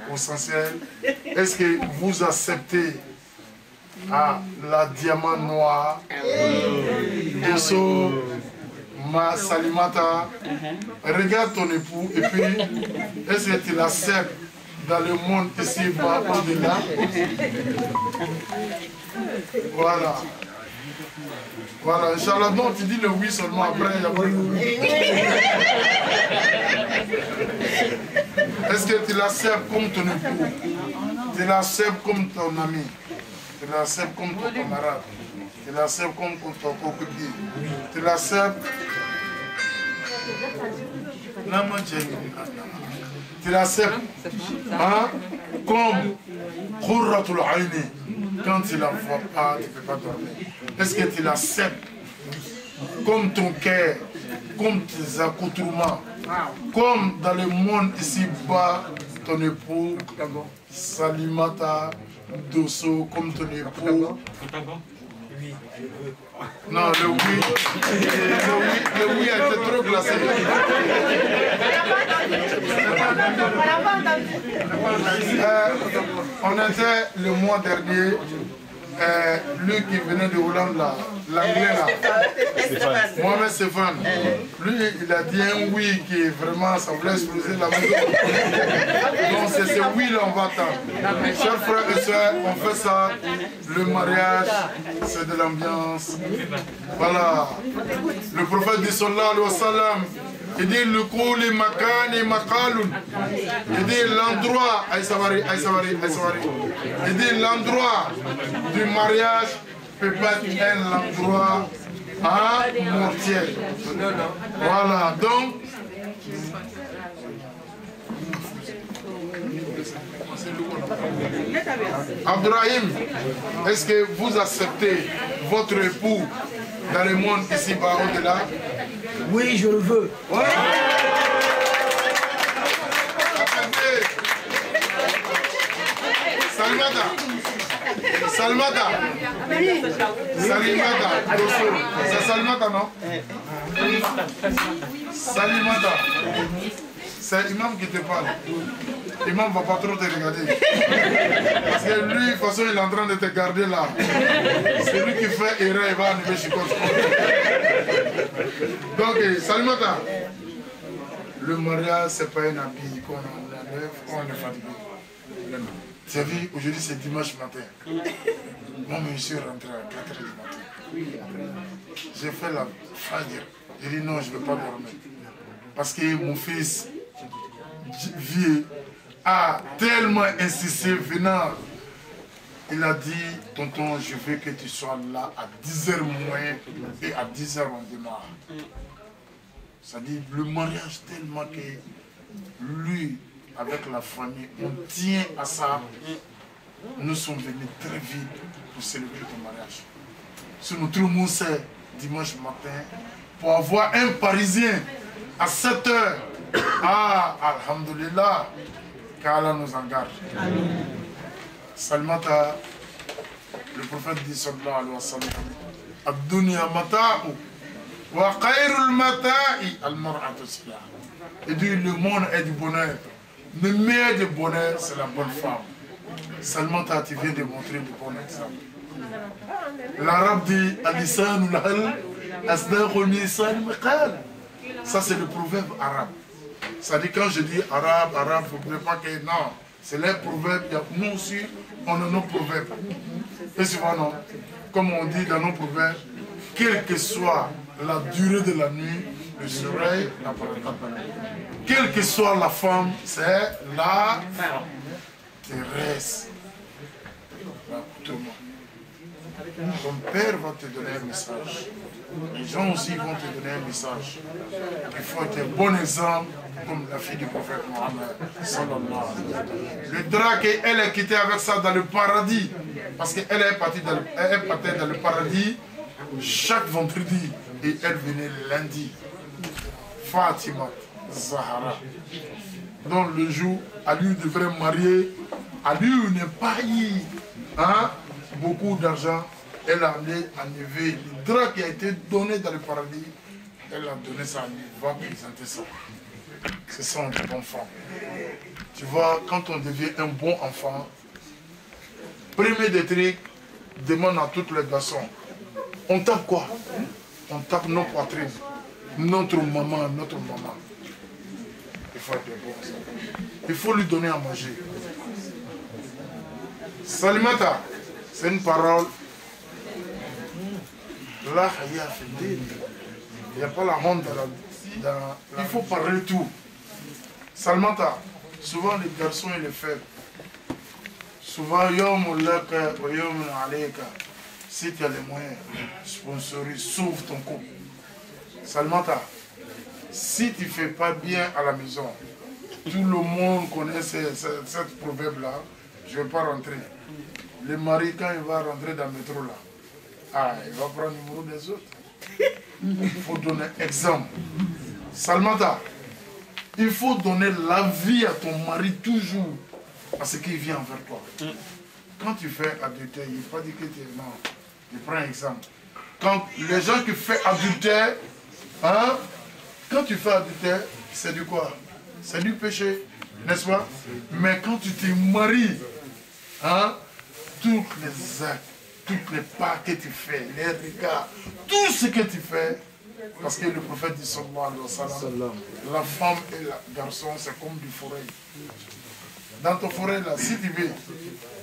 au essentiel. Est-ce que vous acceptez la diamant noir, Dosso, ma Salimata, regarde ton époux et puis est-ce que tu l'acceptes dans le monde ici bas au-delà? Voilà. Voilà, Inch'Allah, donc tu dis le oui seulement après, il y a pas le oui. Est-ce que tu l'acceptes comme ton époux? Tu l'acceptes comme ton ami? Tu l'acceptes comme ton camarade? Tu l'acceptes comme ton coéquipier? Tu l'acceptes? Tu l'acceptes hein? Comme Khurratul Aini. Quand tu ne la vois pas, tu ne peux pas dormir. Est-ce que tu l'acceptes comme ton cœur, comme tes accoutrements, comme dans le monde ici-bas, ton époux, Salimata, Dosso, comme ton époux? Non, le oui a été trop glacé. On était le mois dernier, lui qui venait de Hollande là, l'anglais là, Mohamed Stéphane, lui il a dit un oui qui est vraiment, ça voulait exploser la maison. Donc c'est ce oui là on va attendre. Chers frères et sœurs, on fait ça, le mariage, c'est de l'ambiance. Voilà. Le prophète dit sallallahu alayhi wa sallam, il dit le kouli makani makalun. Il dit l'endroit, il dit l'endroit du mariage peut pas être un endroit mortier. Voilà, donc Abdurrahim, est-ce que vous acceptez votre époux dans le monde ici-bas au-delà? Oui, je le veux. Ouais. Salimata. Salimata. Salimata. C'est Salimata, non? Salimata. C'est l'imam qui te parle. L'imam ne va pas trop te regarder. Parce que lui, de toute façon, il est en train de te garder là. C'est lui qui fait erreur, il va enlever Chikos. Donc, Salimata. Le mariage, ce n'est pas un habit qu'on enlève, on est fatigué. Tu as vu, aujourd'hui c'est dimanche matin. Moi, je suis rentré à 4h du matin. J'ai fait la fajr. J'ai dit non, je ne vais pas dormir. Parce que mon fils vieux a tellement insisté venant. Il a dit, tonton, je veux que tu sois là à 10h moins et à 10h on démarre. C'est-à-dire le mariage tellement que lui, avec la famille, on tient à ça. Nous sommes venus très vite pour célébrer ton mariage. Si nous tout le monde sait, dimanche matin, pour avoir un Parisien à 7 h, ah, alhamdulillah, qu'Allah nous en garde. Salmata, le prophète dit sallallahu alayhi wa sallam, Ad-dunya mata'u wa khayrul mata'i al-mar'atu silah. Et dit le monde est du bonheur. Le meilleur du bonheur, c'est la bonne femme. Salmata, tu viens de montrer le bon exemple. L'arabe dit Alisan ul-hal asdaqul misan maqal. Ça, c'est le proverbe arabe. Ça dit quand je dis arabe, il ne faut pas que non. C'est les proverbes. Nous aussi, on a nos proverbes. Et souvent, non. Comme on dit dans nos proverbes, quelle que soit la durée de la nuit, le soleil n'a pas le temps. Quelle que soit la femme, c'est la terrestre. Ton père va te donner un message. Les gens aussi vont te donner un message. Il faut être un bon exemple comme la fille du prophète Mohammed. Le drap qu'elle a quitté avec ça dans le paradis. Parce qu'elle est partie dans le paradis chaque vendredi. Et elle venait lundi. Fatima Zahara. Donc le jour, Ali devrait marier. Ali n'est pas eu beaucoup d'argent. Elle a amené en éveil le drap qui a été donné dans le paradis. Elle a donné ça à lui. Va présenter ça. C'est ça un bon enfant. Tu vois, quand on devient un bon enfant, premier des trucs, demande à tous les garçons. On tape quoi? On tape nos poitrines. Notre maman. Il faut être bon. Il faut lui donner à manger. Salimata, c'est une parole. Là, il n'y a pas la honte il faut parler tout. Salimata, souvent les garçons et les faibles. Souvent, si tu as les moyens, sponsorise, sauve ton couple. Salimata, si tu ne fais pas bien à la maison, tout le monde connaît cette proverbe-là, je ne vais pas rentrer. Le mari, quand il va rentrer dans le métro, là, il va prendre le numéro des autres. Il faut donner exemple. Salimata, il faut donner la vie à ton mari toujours à ce qu'il vient envers toi. Quand tu fais adultère, il ne faut pas dire que tu es... Non, je prends un exemple. Quand les gens qui font adultère, quand tu fais adultère, c'est du quoi? C'est du péché, n'est-ce pas? Mais quand tu te maries, tous les actes, toutes les pas que tu fais, les regards, tout ce que tu fais, parce que le prophète dit sallallahu alayhi wa sallam, la femme et le garçon, c'est comme du forêt. Dans ton forêt, là, si tu veux,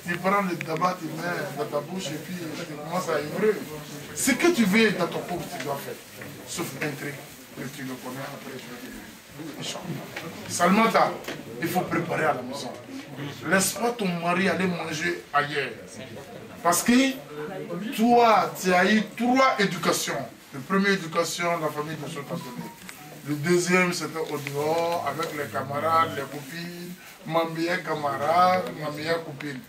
tu prends le tabac, tu mets dans ta bouche et puis tu commences à ivrer. Ce que tu veux dans ton couple, tu dois faire. Sauf un truc que tu le connais après, je vais te dire. Salimata, il faut préparer à la maison. Laisse pas ton mari aller manger ailleurs. Parce que toi, tu as eu 3 éducations. La première éducation, la famille de son donné. Le deuxième, c'était au dehors, avec les camarades, les copines, ma meilleure camarade, ma meilleure copine.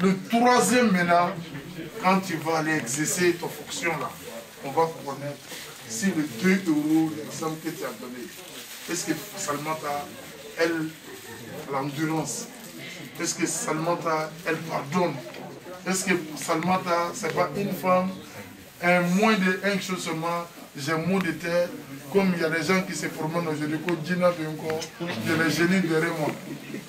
Le troisième, maintenant, quand tu vas aller exercer ta fonction là, on va connaître si les 2 €, l'exemple que tu as donné, est-ce que Salimata, elle, l'endurance, est-ce que Salimata, elle pardonne? Est-ce que Salimata, c'est pas une femme, moins de 1 chose seulement, j'ai mot de terre, comme il y a des gens qui se promènent aujourd'hui, comme Gina Benko, de les génies derrière moi.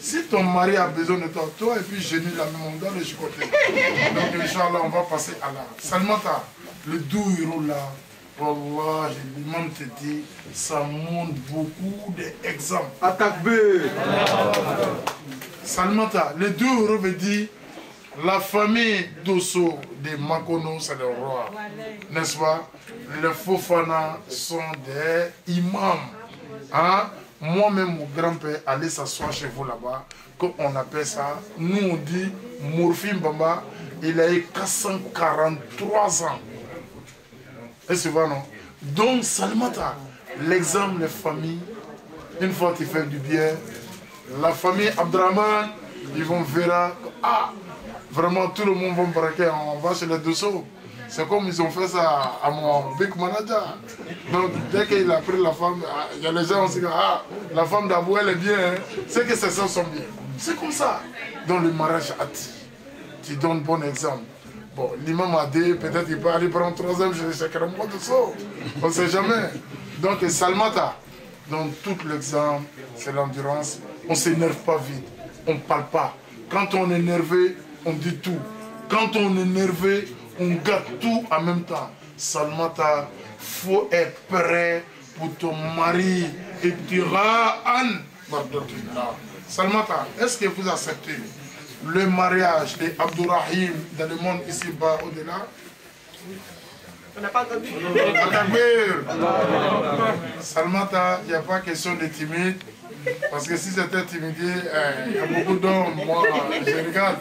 Si ton mari a besoin de toi, toi et puis génie la même, on doit le chicoter. Donc Inch'Allah, on va passer à la. Salimata, le 2 € là, Wallah, l'imam te dit, ça montre beaucoup d'exemples. Attaque B. Salimata, les 2 € veut dire, la famille d'Osso, de Makono, c'est le roi. N'est-ce pas? Les Fofana sont des imams. Moi-même, mon grand-père allait s'asseoir chez vous là-bas, comme on appelle ça. Nous, on dit Morphine Bamba, il a eu 443 ans. Et c'est vrai, non? Donc, Salimata, l'exemple des familles, une fois tu fais du bien, la famille Abdraman, ils vont verra, ah, vraiment tout le monde va me braquer, on va chez les Dosso. C'est comme ils ont fait ça à mon big manager. Donc dès qu'il a pris la femme, il y a les gens qui disent, ah, la femme d'Abou elle est bien, hein. C'est que ces sœurs sont bien. C'est comme ça. Dans le mariage attire. Tu donnes bon exemple. Bon, l'imam a dit, peut-être il peut aller prendre 3e chez chacun de Dosso. On ne sait jamais. Donc Salmata, dans tout l'exemple, c'est l'endurance. On ne s'énerve pas vite, on ne parle pas. Quand on est énervé, on dit tout. Quand on est énervé, on gâte tout en même temps. Salmata, il faut être prêt pour ton mari et dira Anne. Salmata, est-ce que vous acceptez le mariage d'Abdourahim dans le monde ici-bas au-delà? On n'a pas entendu. Salmata, il n'y a pas question de timide. Parce que si c'était timide, il y a beaucoup d'hommes, moi je regarde.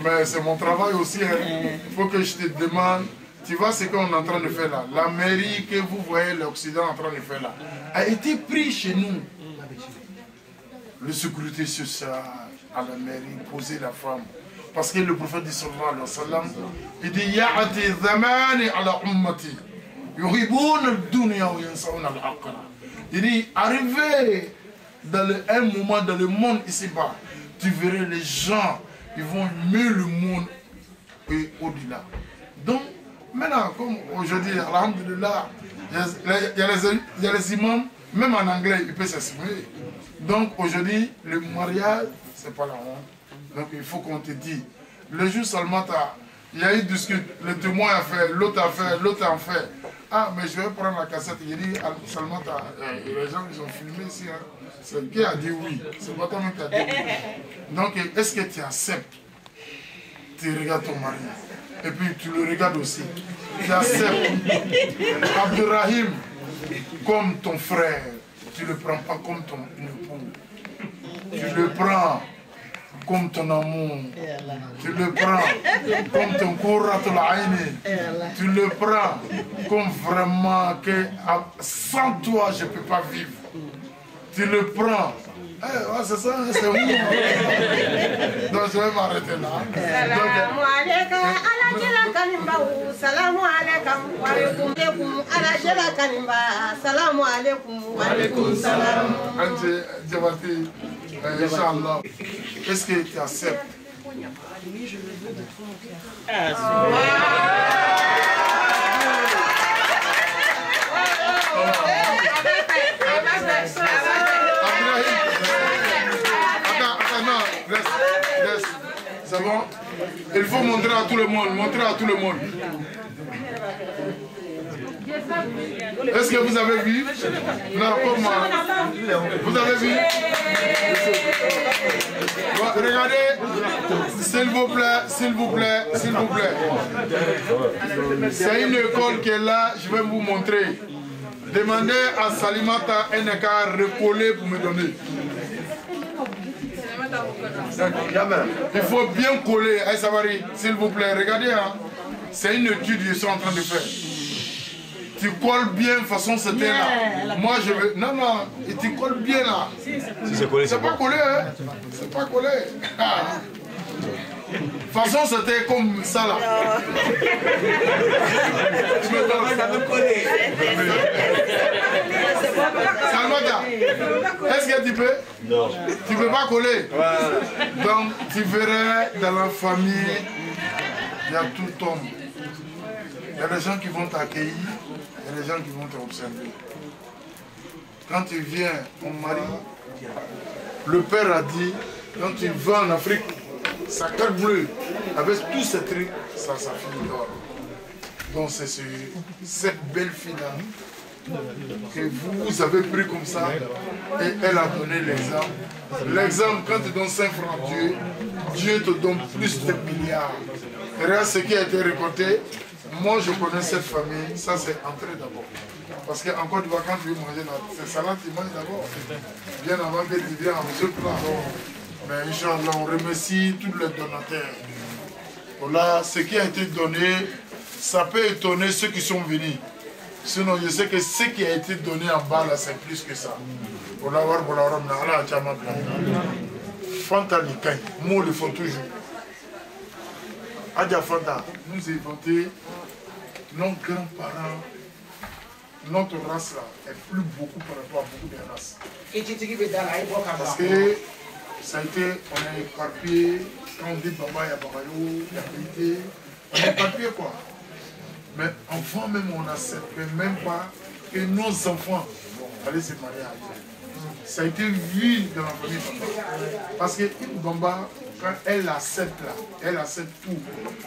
Mais c'est mon travail aussi. Il faut que je te demande, tu vois ce qu'on est en train de faire là. La mairie que vous voyez l'Occident en train de faire là, a été pris chez nous. Le sécurité sociale à la mairie, poser la femme. Parce que le prophète dit sallallahu alayhi wa sallam, il dit Ya'ati zamani ala ummati, yuhibun al-dunya wa yansaun al-aqra. Il dit, arrivé dans un moment dans le monde ici-bas, tu verrais les gens, ils vont aimer le monde et au-delà. Donc, maintenant, comme aujourd'hui, alhamdulillah, il y a les imams, même en anglais, ils peuvent s'exprimer. Donc, aujourd'hui, le mariage, c'est pas la honte. Donc, il faut qu'on te dise. Le jour seulement, il y a eu discute, le témoin a fait, l'autre a fait, l'autre a fait. Ah, mais je vais prendre la cassette. Il dit, seulement, les gens qui ont filmé ici, hein, c'est qui a dit oui. C'est pas toi-même qui a dit oui. Donc, est-ce que tu acceptes? Tu regardes ton mari. Et puis, tu le regardes aussi. Tu acceptes Abdourahim comme ton frère. Tu ne le prends pas comme ton époux. Tu le prends comme ton amour. Tu le prends comme ton couratul aini. Tu le prends comme vraiment que sans toi je ne peux pas vivre. Tu le prends. C'est ça, c'est où? Donc je vais m'arrêter là. Salam alaikum, ala jela kanimba, salam alaikum, wa alaikum, ala jela kanimba, salam alaikum, wa alaikum salam. Ange, Djabati, Inch'Allah, est-ce que tu acceptes? Oui, je le veux de toi en cœur. C'est bon? Il faut montrer à tout le monde, montrer à tout le monde. Est-ce que vous avez vu? Non, pour moi. Vous avez vu? Regardez, s'il vous plaît, s'il vous plaît, s'il vous plaît. C'est une école qui est là, je vais vous montrer. Demandez à Salimata NK recoller pour me donner. Il faut bien coller, Aïssavari, s'il vous plaît. Regardez, hein. C'est une étude qu'ils sont en train de faire. Tu colles bien, de toute façon c'était là. Moi je veux. Non, non, et tu colles bien là. Si c'est collé, c'est pas collé, hein. C'est pas collé. De toute façon c'était comme ça là. Tu me donnes. Salmata, est-ce que tu peux? Non. Tu ne peux pas coller. Donc tu verrais dans la famille, il y a tout homme. Il y a des gens qui vont t'accueillir, il y a des gens qui vont t'observer. Quand tu viens, ton mari, le père a dit, quand tu vas en Afrique, sa carte bleue, avec tous ces trucs, ça finit d'or. Donc c'est cette belle fille-là que vous avez pris comme ça, et elle a donné l'exemple. L'exemple, quand tu donnes 5 francs à Dieu, Dieu te donne plus de milliards. Regarde ce qui a été récolté. Moi, je connais cette famille, ça c'est entré d'abord. Parce qu'en Côte d'Ivoire, quand tu veux manger, c'est salade, tu manges d'abord. Bien avant que tu viennes en ce plat. Mais Inch'Allah, on remercie tous les donateurs. Voilà, ce qui a été donné, ça peut étonner ceux qui sont venus. Sinon, je sais que ce qui a été donné en bas, là, c'est plus que ça. Fanta Likaï, moi le font toujours. Adja Fanta, nous inventer nos grands-parents, notre race là est plus beaucoup par rapport à beaucoup de races. Parce que ça a été, on est éparpillé, quand on dit Baba, il y a Babayo, il y a Béité, on est éparpillé quoi. Mais enfant même, on n'accepte même pas que nos enfants allaient se marier à Dieu. Ça a été vu dans la famille Bamba. Parce qu'une Bamba, quand elle accepte là, elle accepte tout.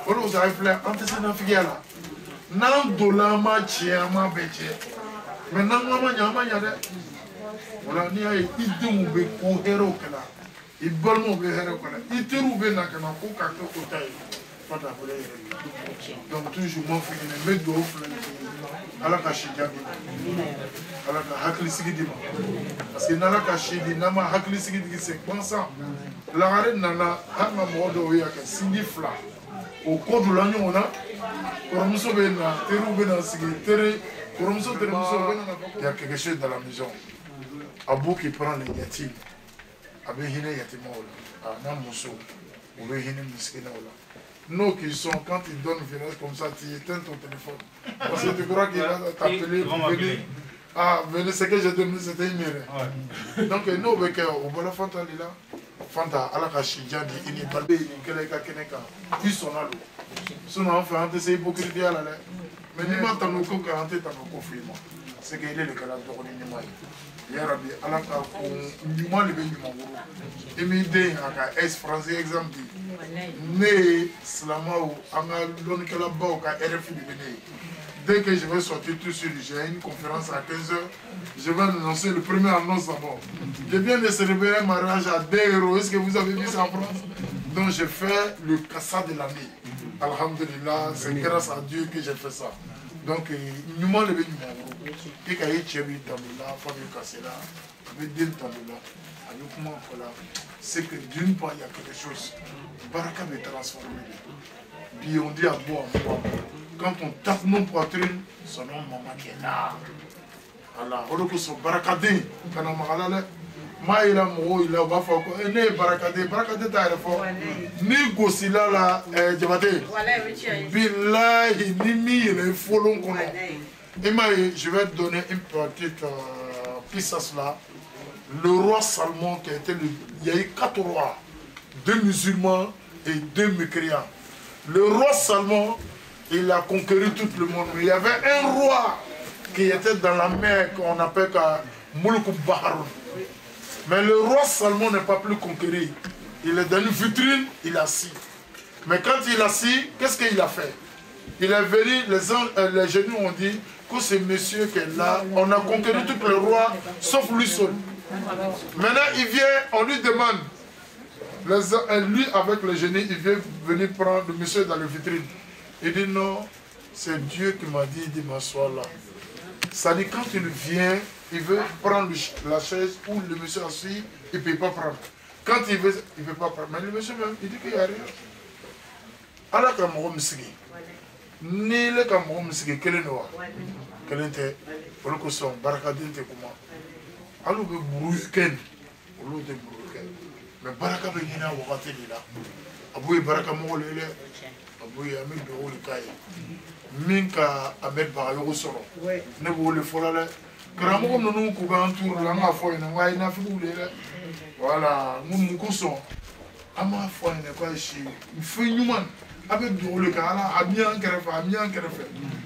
On vous arrive là, antécédent figure là. Nan dolama chiama beche. Mais nan mama nyama nyade. Voilà, ni ay idum be ko hero kala. Ibalmo be hero kala. Iteru be na kana ko ka ko tay. Fata bole. Donc toujours mon frère me do ala ka shijagi. Ala ka hakli sigidi. Parce que nala ka shidi nama hakli sigidi c'est consent. La reine nana hama modo ya ka sindi fla. Au cours de l'année, on a il y a quelque chose dans la maison. Abou qui prend les yatimes. Nous qui sont, quand ils donnent virage comme ça, tu éteins ton téléphone. Parce que tu crois qu'il va t'appeler pour venir. Ah, venez, ce que j'ai donné, c'était une erreur. Donc, nous, au Bola Fanta, là. Fanta, alaka shijandi, ini balbe, keleka keneka, puis son alo. Sinon, on fait un de ces hypocrites à la lettre. Mais ni ma tanoko quarante tanoko fima. C'est qu'il est le cas de Ronimai. Yarabi, alaka, ni moi le béni mangoro. Et mi de, aka, est français exemple. Né, slamao, anga, l'onikala bao, ka RFI de Béné. Dès que je vais sortir tout seul, j'ai une conférence à 15h, je vais annoncer le premier annonce d'abord. Je viens de célébrer un mariage à 2 €. Est-ce que vous avez vu ça en France? Donc j'ai fait le cassa de l'année. Alhamdulillah, c'est grâce à Dieu que j'ai fait ça. Donc, nous m'en levons du monde. Et quand il y a eu Tamboula, famille Kassela, avec des Tamboula, avec moi, c'est que d'une part, il y a quelque chose. Baraka me transformé. Puis on dit à boire. Quand on tape nos poitrines, son nom maman qui est là. Allah, on retrouve son barakadé. Quand on m'a dit, moi il a mon il a va faire quoi? Et né barakadé, barakadé t'as fort. Ni gossila là, jabate. Billahi ni mi il faut long qu'on a. Et moi je vais te donner une petite piste là. Le roi Salomon qui a été il y a eu 4 rois, 2 musulmans et 2 mécréants. Le roi Salomon, il a conquéri tout le monde. Mais il y avait un roi qui était dans la mer qu'on appelle Moulkou Baharoun. Mais le roi Salomon n'est pas plus conquéri. Il est dans une vitrine, il est assis. Mais quand il est assis, qu'est-ce qu'il a fait? Il est venu, les génies ont dit que ce monsieur qui est là, on a conquéri tous les rois, sauf lui seul. Maintenant, il vient, on lui demande, lui avec le génie, il vient venir prendre le monsieur dans la vitrine. Il dit non, c'est Dieu qui m'a dit de m'asseoir là. Ça dit quand il vient, il veut prendre la chaise où le monsieur assis, il ne peut pas prendre. Quand il veut, il ne peut pas prendre. Mais le monsieur même, il dit qu'il n'y a rien. Alors que mon homme s'est ni le homme s'est quel est noir. Quel était, pour le coup, son barakadin était comment. Alors que brouillken, au lieu de brouillken. Mais baraka benina wakati là. Aboué baraka mole le. Aboué amel de haut le cahier. Minka Ahmed Barayo solo. Ne vous le faut là. Gramo comme nous couvrons tour la ma foi na wa ina fi le. Voilà, nous couson. Ama foi na quoi chez. Il faut humain. Avec du haut le cas là, a bien greffé.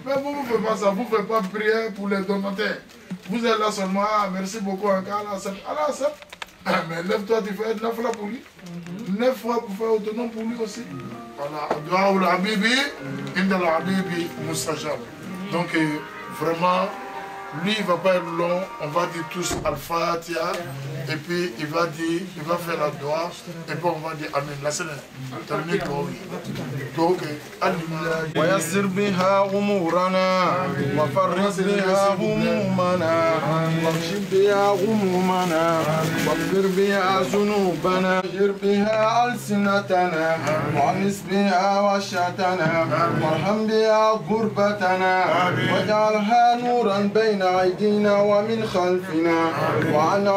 Mais vous ne faites pas ça, vous ne faites pas prier pour les donateurs. Vous êtes là seulement, merci beaucoup encore. Allah, ça. Mais lève-toi, tu fais 9 fois pour lui. 9 fois pour faire autonome pour lui aussi. Voilà, donc vraiment, Lui, il ne va pas être long. On va dire tous Al-Fatiha. Et puis, il va faire la doigt. Et puis, on va dire Amen. La scène est terminée. Donc, ويسر بها أمورنا وفرج بها همومنا واكشف بها غمومنا واغفر بها ذنوبنا واجر بها ألسنتنا وانس بها وشتنا وارحم بها غربتنا واجعلها نورا بين أيدينا ومن خلفنا وعن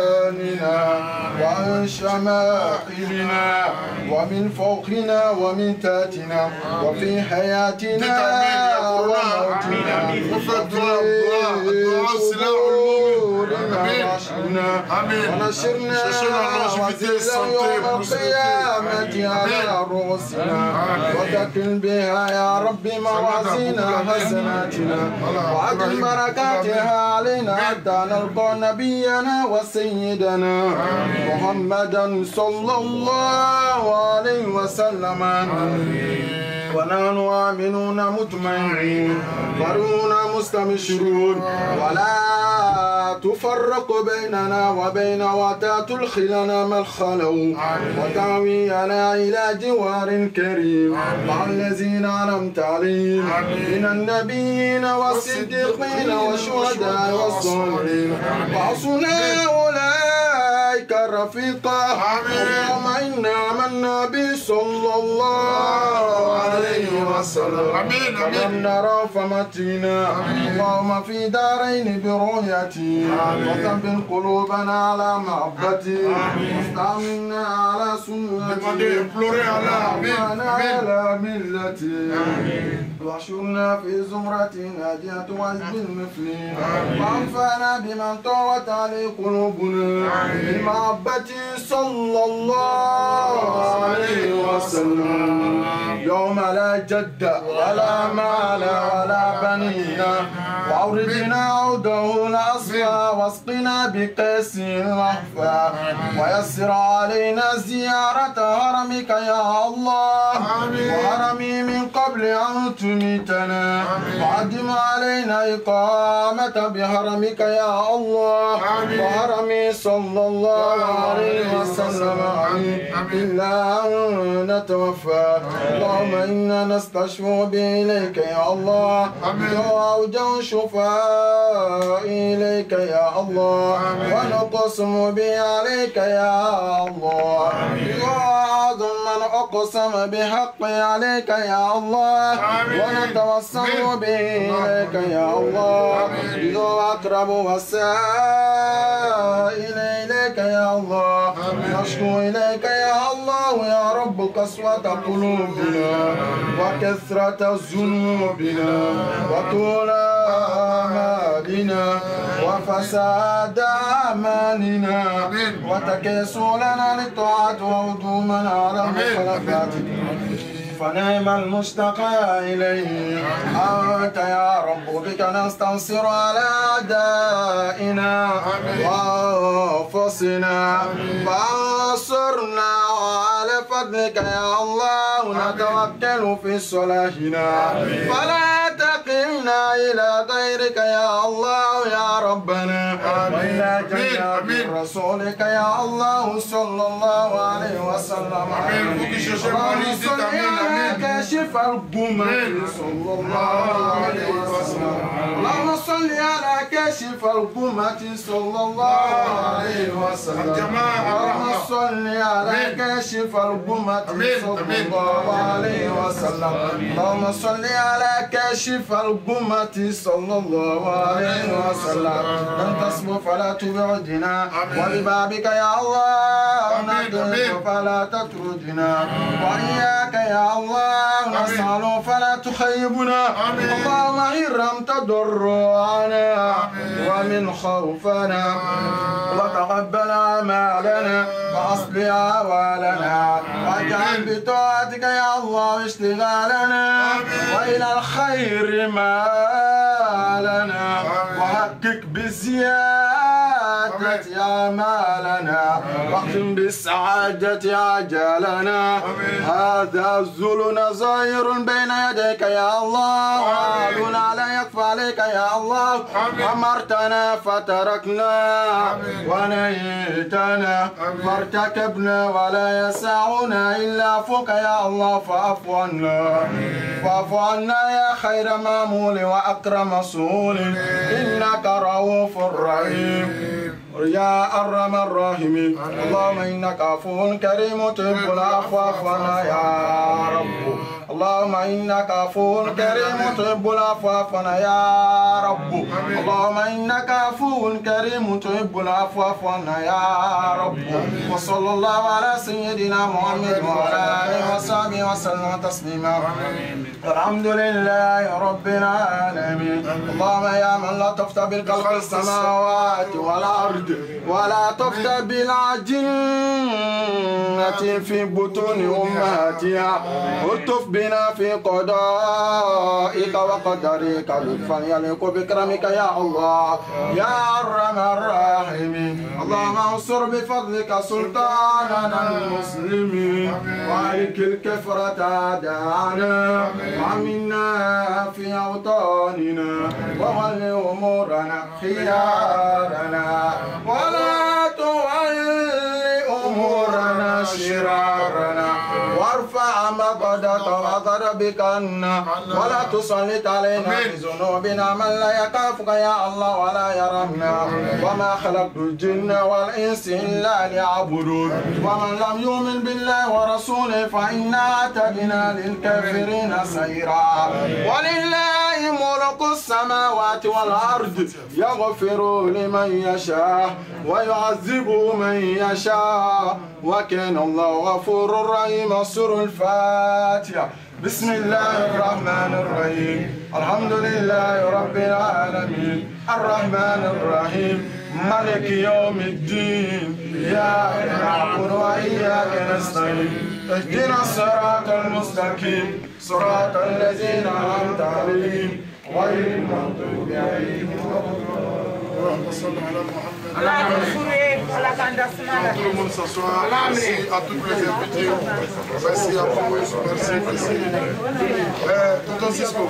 أيماننا وعن شمائلنا ومن فوقنا ومن تحتنا وفي حياتنا وموتنا ونشرنا وزلا يوم القيامة على رؤوسنا وتكل بها يا رب موازينا حسناتنا وعدل بركاتها علينا حتى نلقى نبينا وسيدنا محمدا صلى الله عليه وسلم ونحن آمنون مطمئنون ورونا مستبشرون ولا تفرق بيننا وبين وتات الخلنا ما الخلو وتعوينا إلى جوار كريم مع الذين أنعمت عليهم من النبيين والصديقين والشهداء والصالحين وحسن أولئك رفيقا اللهم إنا آمنا به صلى الله عليه وسلم ومن نرى فمتنا اللهم في دارين برؤيتي وثبت قلوبنا على محبتي واستعملنا على سنتي وأمنا على ملتي واحشرنا في زمرة ناجية وحزب المفلين وانفعنا بمن طوت عليه قلوبنا بمحبة صلى الله عليه وسلم يوم لا جد ولا مال ولا بنينا وأوردنا عوده الأصفى واسقنا بكأس الأحفى ويسر علينا زيارة هرمك يا الله وهرمي من قبل أن تميتنا وعدم علينا إقامة بهرمك يا الله وهرمي صلى الله عليه وسلم إلا أن نتوفى اللهم إنا نستشفع بإليك يا الله وأوجه شفاء إليك يا الله ونقسم به عليك يا الله وأعظم من أقسم بحق عليك يا الله ونتوسل به إليك يا الله إذا أقرب وسائل إليك يا الله نشكو إليك يا الله يا رب قسوة قلوبنا وكثرة ذنوبنا وطول آمالنا وفساد أعمالنا وتكاسلنا للطاعات وهجومنا على المخالفات فنعم المشتقى إليه أنت يا رب بك نستنصر على أعدائنا وأنفسنا فانصرنا على فضلك يا الله نتوكل في صلاحنا فلا تقلنا إلى غيرك يا الله يا ربنا وإلى جنات رسولك يا الله صلى الله عليه وسلم كاشف الغمة صلى الله عليه وسلم اللهم صل على كاشف الغمة صلى الله عليه وسلم اللهم صل على كاشف الغمة صلى الله عليه وسلم اللهم صل على كاشف الغمة صلى الله عليه وسلم لن تصبر فلا تبعدنا وببابك يا الله ندعو فلا تطردنا وإياك يا الله نسأل فلا تخيبنا اللهم إرم تضرعنا ومن خوفنا وتقبل أعمالنا وأصلح أحوالنا واجعل بطاعتك يا الله اشتغالنا وإلى الخير مالنا وحقق بزيادة بالسعادة أعمالنا واختم بالسعادة عجالنا. هذا الذل ظاهر بين يديك يا الله، وعالنا لا يخفى عليك يا الله. أمرتنا فتركنا ونهيتنا فارتكبنا ولا يسعنا إلا عفوك يا الله. فاعف عنا فاعف عنا يا خير مامول وأكرم صول، إنك رؤوف رحيم يا أرحم الراحمين. اللهم إنك عفو كريم تحب العفو فاعف عنا يا رب. اللهم إنك عفو كريم تحب العفو فاعف عنا يا رب. اللهم إنك عفو كريم تحب العفو فاعف عنا يا رب. وصلى الله على سيدنا محمد وعلى آله وصحبه وسلم تسليما. الحمد لله رب العالمين. اللهم يا من لا تفتح بالخلق السماوات والأرض ولا تفتح بالعجينة في بطون أمهاتها، الطف بنا في قضائك وقدرك لطفا يليق بكرمك يا الله يا أرحم الراحمين. اللهم انصر بفضلك سلطاننا المسلمين وعليك الكفرة أعداءنا وعمنا في أوطاننا وول أمورنا خيارنا ولا تولي أمورنا شرارنا وارفع مقدك وغضبك عنا ولا تسلط علينا بذنوبنا من لا يخافك يا الله ولا يرحمنا. وما خلقت الجن والإنس إلا ليعبدون. ومن لم يؤمن بالله ورسوله فإنا أعتدنا للكافرين سيرا. ولله ملك السماوات والأرض يغفر لمن يشاء ويعذب من يشاء وكان الله غفور رحيم. سورة الفاتحة. بسم الله الرحمن الرحيم. الحمد لله رب العالمين الرحمن الرحيم مالك يوم الدين إياك نعبد وإياك نستعين اهدنا الصراط المستقيم صراط الذين أنعمت عليهم غير المغضوب عليهم ولا الضالين. Allahumma salli ala Muhammad. Tout le monde s'assoit. Merci à toutes les invités. Merci à vous. Merci. Tonton Cisco.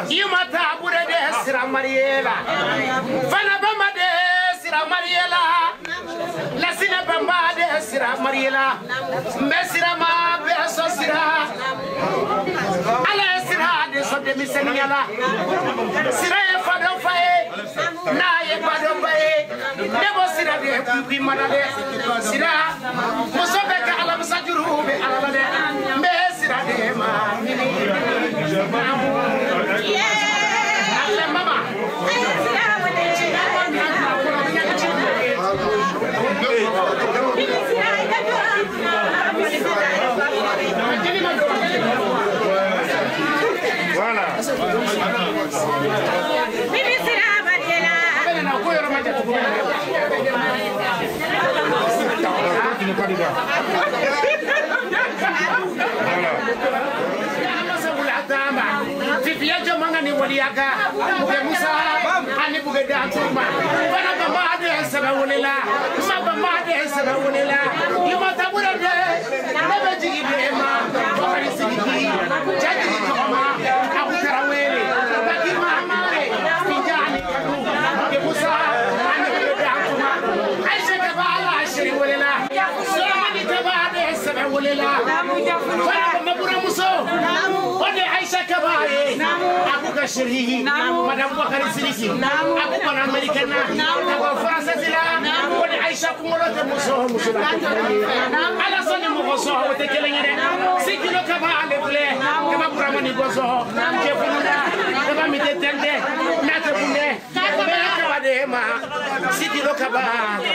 Yumata burede sira Mariela, Fana bamba de sira Mariela, Lasina bamba de sira Mariela, Mesira ma beso sira, Ala sira de so de miseniala, Sira e fado fae, na e fado fae, Nebo sira de kuki madale, Sira, Musobeka ala musajuru be ala de, Me sira de ma mini. Mama. Dantuma Fifiya Jamanga ni Waliaga Buge Musa Ani Buge Dantuma Bana Bamba de Sabawunila Mabamba de Sabawunila Yumatabura de Nebe Jigi Bema Bari Sidiki Jadi Kama Abu Tarawele Baki Mahamare Pijani Kadu Buge Musa Ani Buge Dantuma Aisha Kabala Ashiri Walila Sulamani Kabade Sabawunila Bana Mabura Muso Ode Aisha Kabaye Abu Kashiri Madam Bakari Sidiki Abu Pan Americana Abu France Zila Ode Aisha Kumolote Muso Ala Soni Mugoso Ote Kelengere Sikilo Kabale Ble Kama Buramani Gozo Kefunda Kama Mite Tende Nate Bunde Bela Kabade Ma Sikilo Kabale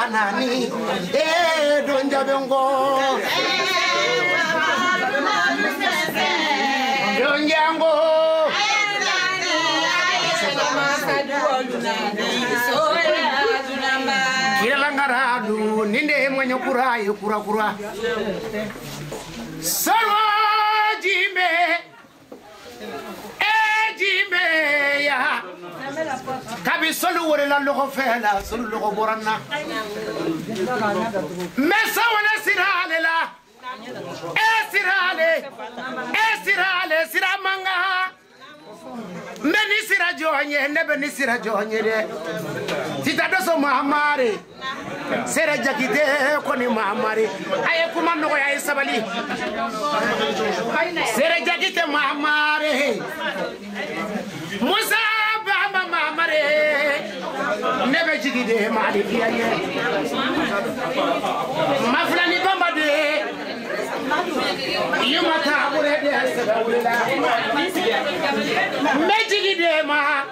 Nani, Donja Bongo, Donjango, Kilangaradu, Ninde Manyokura, Yukura, Solo Jime, Ejime, ya. Kabi solu wore la logo fela solu logo borana mesa wala sirale la esirale siramanga meni sira jonye nebe ni sira jonye de tita doso mahamare sera jakite koni mahamare aye kuma nogo ya isabali sera jakite mahamare Musa Bamba Mamare Never Jigide Madi Maflani Bamba de Yumata Mejigide Ma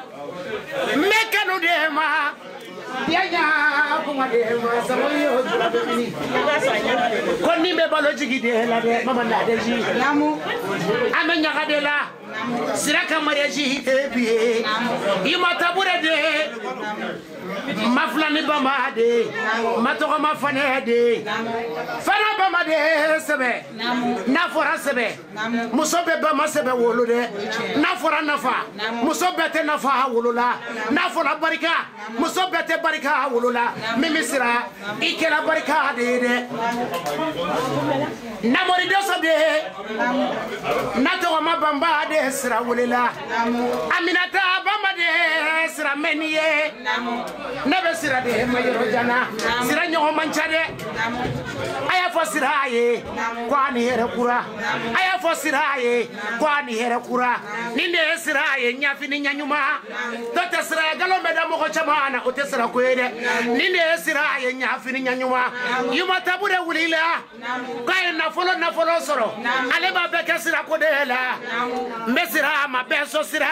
Mekano de Ma Yaya Kumadema Samoyo Koni Bebalo Jigide La de Mama Nadeji Namu Amenya Gadela Siraka mariaji ebi Imatabure de Maflani Bamba de Matoka Mafane de Fana Bamba de Sebe Nafora Sebe Musobe Bamba Sebe Wolude Nafora Nafa Musobete Nafa Wolula Nafora Barika Musobete Barika Wolula Mimisira Ikela Barika de Namori Dosa de Nato Mabamba de Sira Wulela Aminata Bamba de Sira Meniye Nebe Sira de Mayoro Jana Sira Nyoho Manchade Aya fo Sira ye Kwani here kura Aya fo Sira ye Kwani here kura Ninde Sira ye Nyafi ni nyanyuma Dote Sira Galo meda moko chamana Ote Sira kwede Ninde Sira ye Nyafi ni nyanyuma Yuma tabure wulila Kaya nafolo soro Aleba beke Sira kodela Mesira ma beso Sira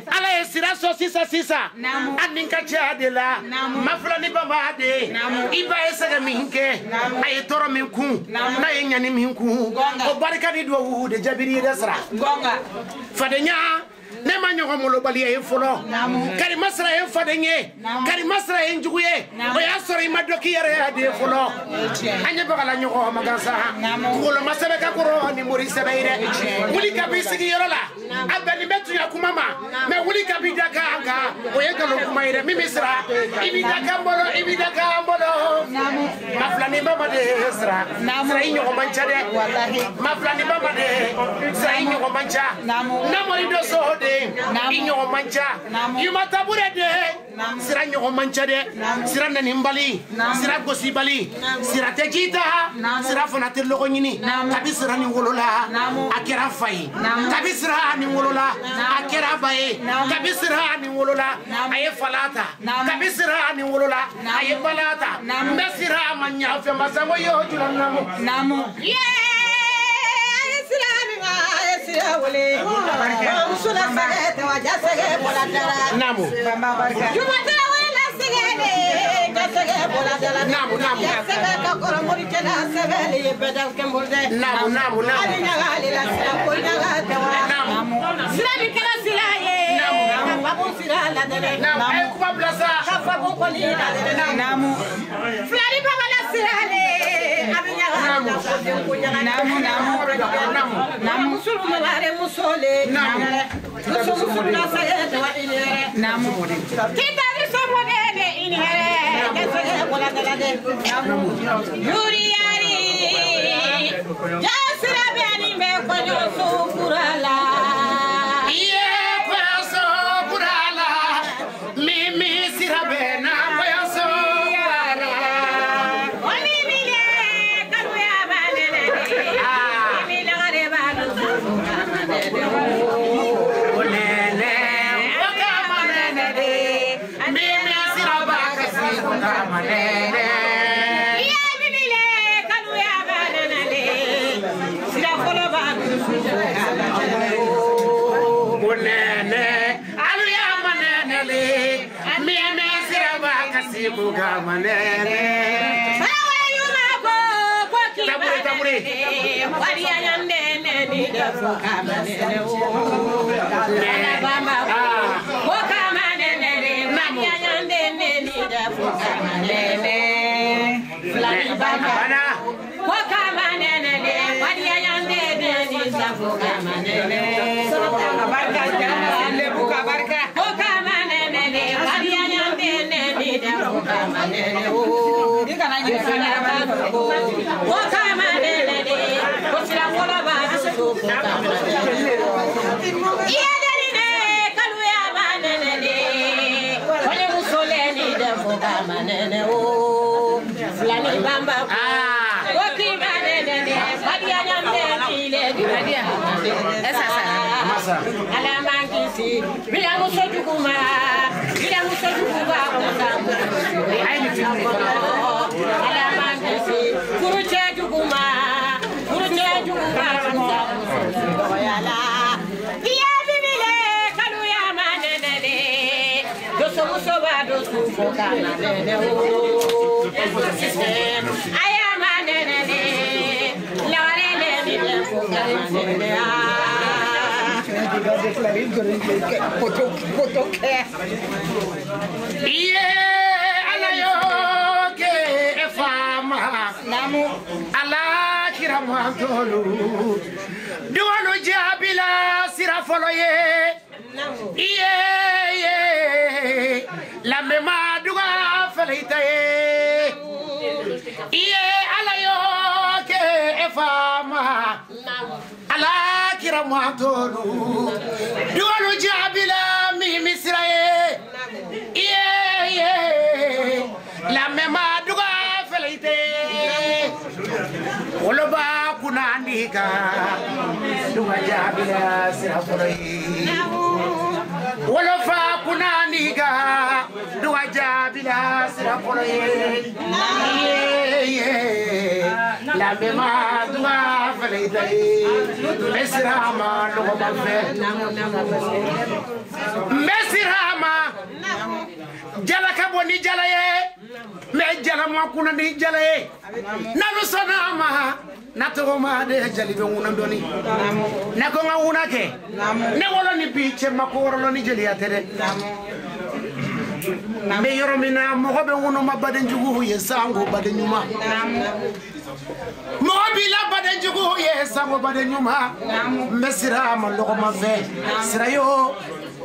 Ala Sira so sisa Aninka chadela Maflani Bamba de Iba esega minke Aye toro minku Na yenyani minku Obarika ni dwo de jabiri desra Fadenya Nema nyongo molo bali e folo Kari masra e fadenye Kari masra e njuguye Oya sori madoki yare ade folo Anye bagala nyongo magasa Kulo masebe kakuro ni muri sebeire Muli kabisi ki yorola Abeni metu ya kumama Me wuli kabida kanga Oye galo kumaire mimisra Ibida kambolo Maflani baba de esra Sra inyo manchade Maflani baba de Sra inyo mancha Namori doso de Inyo mancha Yuma tabure de sira ɲɔgɔn man ca dɛ sira nanin bali sira gosi bali sira tɛ jita sira fana tɛ lɔgɔ ɲini kabi sira nin wolola a kɛra fa ye kabi sira nin wolola a kɛra ba ye kabi sira nin wolola a ye falata kabi sira nin wolola a ye balata n bɛ sira ma ɲa fɛ masango ye o jula namu Namu.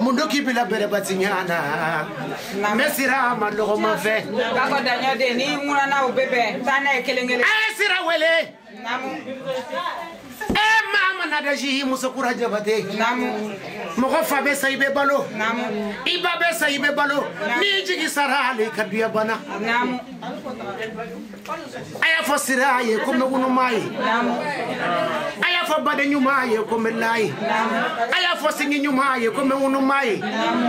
Mundoki bila bere batinyana mesira mandoko mafe kako danyo de ni muna na ubebe tana kelengele sira wele namu mama nadaji musokura jabate namu mɔgɔ fa bɛ sa i bɛ balo i ba bɛ sa i bɛ balo n'i jigi sara ale ka duya bana a y'a fɔ sira a ye ko n bɛ ŋunuma ye a y'a fɔ baden ɲuman ye ko n bɛ la ye a y'a fɔ sigi ɲuman ye ko n bɛ ŋunuma ye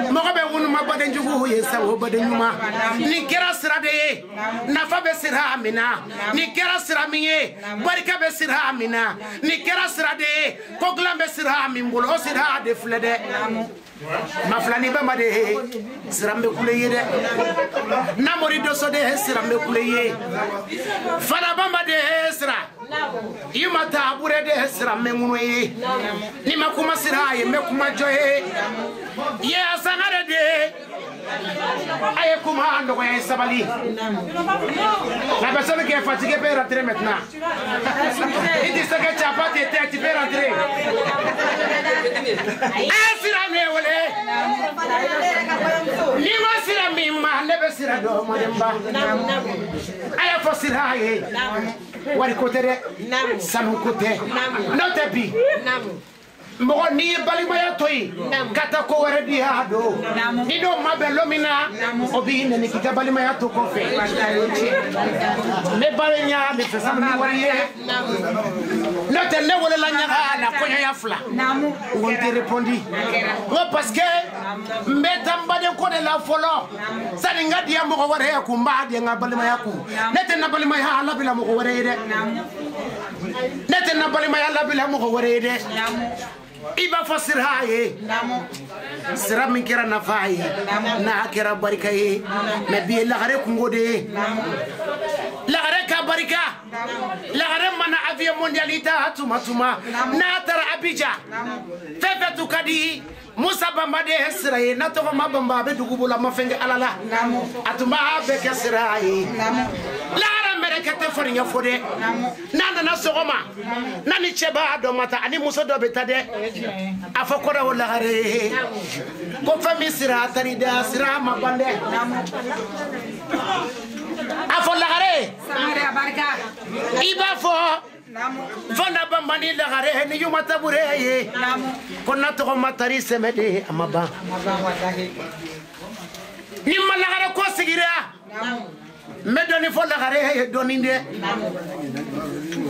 mɔgɔ bɛ ŋunuma baden jugu ye sago baden ɲuman nin kɛra sira de ye nafa bɛ sira min na nin kɛra sira min ye barika bɛ sira min na nin kɛra sira de ye ko dilan bɛ sira min bolo o sira de filɛ dɛ mafilani bɛnba de ye sira n bɛ kule ye dɛ namori dɔsɔ de ye sira n bɛ kule ye fana bɛnba de ye sira i ma taa bure de ye sira n bɛ ŋunu ye ni ma kuma sira a ye n bɛ kuma jɔ ye ye a sangare de ye a ye kuma nɔgɔya ye sabali la personne qui est fatiguée peut rentrer maintenant il dit ce que tu as pas été tu peux rentrer sira ne wele ni ma sira min ma ne bɛ sira dɔ mɔdenba a y'a fɔ sira a ye wari ko tɛ dɛ sanu ko tɛ n'o tɛ bi mɔgɔ n'i ye balimaya to yen ka taa ko wɛrɛ di y'a don ni n'o ma bɛn lo min na o b'i nɛni k'i ka balimaya to kɔfɛ ne balo ɲa de fɛ sanu ni wari ye n'o tɛ ne welela ɲaga la kɔɲɔya fila n ko n tɛ répondre n ko parce que n bɛ taa n baden ko de la fɔlɔ sani n ka diya mɔgɔ wɛrɛ ye kun n b'a di n ka balimaya kun ne tɛ n na balimaya labila mɔgɔ wɛrɛ ye dɛ ne tɛ n na balimaya labila mɔgɔ wɛrɛ ye dɛ i b'a fɔ sira a ye sira min kɛra nafa a ye n'a kɛra barika ye mais bi ye lagare kungo de ye lagare ka barika lagare mana avion mondial ta tuma tuma n'a taara Abidjan fɛn fɛn tun ka di Musa Bamba de ye sira ye n'a tɔgɔ ma Bamba a bɛ dugu bolo a ma fɛn kɛ Ala la a tun b'a bɛɛ kɛ sira a ye lagare mɛrɛkɛ tɛ farinya fɔ dɛ n'a nana sɔgɔma n'a ni cɛ b'a dɔ ma ta ani muso dɔ bɛ taa dɛ a fɔ kɔrɔ o lagare ko fɛn min sira a tari dɛ sira ma ban dɛ a fɔ lagare i b'a fɔ Fanda Bamba ni lagare ni yuma tabure ye ko na tɔgɔ ma tari sɛmɛ de a ma ban ni ma lagare ko sigira n bɛ dɔɔnin fɔ lagare ye dɔɔnin dɛ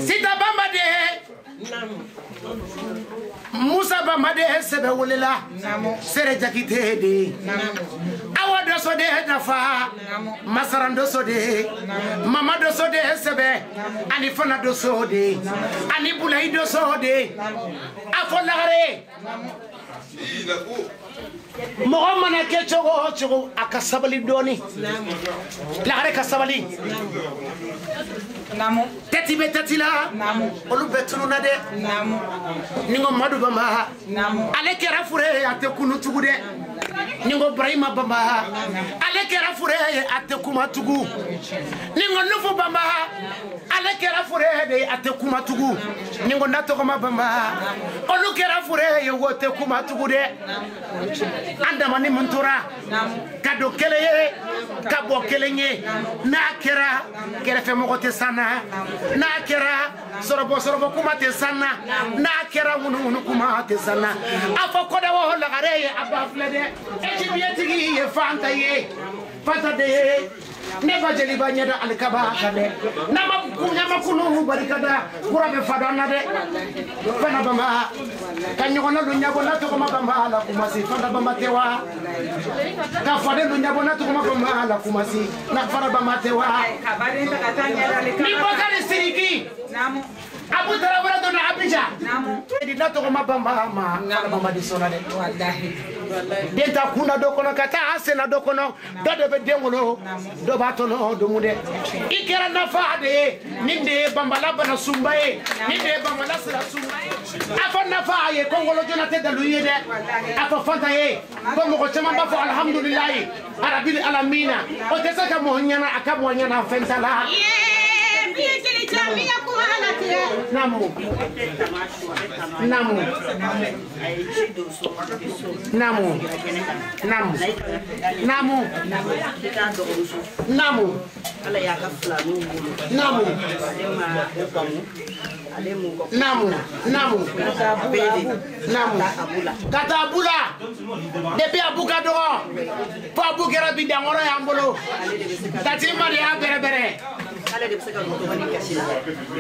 Sita Bamba de Musa Bamba de sɛbɛ welela Sere Jakite de Awa dɔsɔ de nafa Masaran dɔsɔ de Mama dɔsɔ de sɛbɛ ani Fana dɔsɔ de ani Bulayi dɔsɔ de a fɔ lagare mɔgɔ mana kɛ cogo o cogo a ka sabali dɔɔni lagare ka sabali tɛti bɛ tɛti la olu bɛ tununa dɛ ni ko Madu Bamba ale kɛra fure ye a tɛ kunu tugu dɛ ni ko Ibrahima Bamba ale kɛra fure ye a tɛ kuma tugu ni ko Nufu Bamba ale kɛra fure ye a tɛ kuma tugu ni ko Natɔgɔma Bamba olu kɛra fure ye o tɛ kuma tugu dɛ an dama ni mun tora ka don kelen ye ka bɔ kelen ye n'a kɛra kɛrɛfɛmɔgɔ tɛ san na n'a kɛra sɔrɔbɔ kuma tɛ san na n'a kɛra ŋunuŋunu kuma tɛ san na a fɔ kɔdɛwɔ lagare ye a ba filɛ dɛ Égyptientigi ye Fanta ye Fanta de ye ne ba jeliba ɲɛda alikaba kan dɛ n'a ma kunu barikada kura bɛ fa dɔn na dɛ Fana Bamba ka ɲɔgɔnna don ɲabɔ n'a tɔgɔma Bamba la kumasi Fana Bamba tɛ wa ka faden don ɲabɔ n'a tɔgɔma Bamba la kumasi na Fana Bamba tɛ wa ni Bakari Sidiki Abu Tarawele donna Abidjan di n'a tɔgɔma Bamba ma Fana Bamba di sɔnna dɛ den ta kunna dɔ kɔnɔ ka taa senna dɔ kɔnɔ dɔ de bɛ den wolo dɔ b'a tɔnɔ domu dɛ i kɛra nafa de ye nin de ye Bambala bana sunba ye nin de ye Bambala sira sunba ye a fɔ nafa a ye ko wolo joona tɛ dalu ye dɛ a fɔ Fanta ye ko mɔgɔ caman b'a fɔ alhamdulilayi arabil alamina o tɛ se ka mɔgɔ ɲɛna a ka mɔgɔ ɲɛna fɛn t'a la Namu. Namu. Namu. Namu. Namu. Namu. ala y'a ka filaniw bolo Namu. ale ma o bamu ale m'u ka Namu. Namu. Kata abula. Depuis abuka dɔgɔ. Fo abu kɛra bi dankɔrɔ y'an bolo. Tati Madi y'a bɛrɛbɛrɛ. ale de bɛ se ka dɔgɔnin gasi la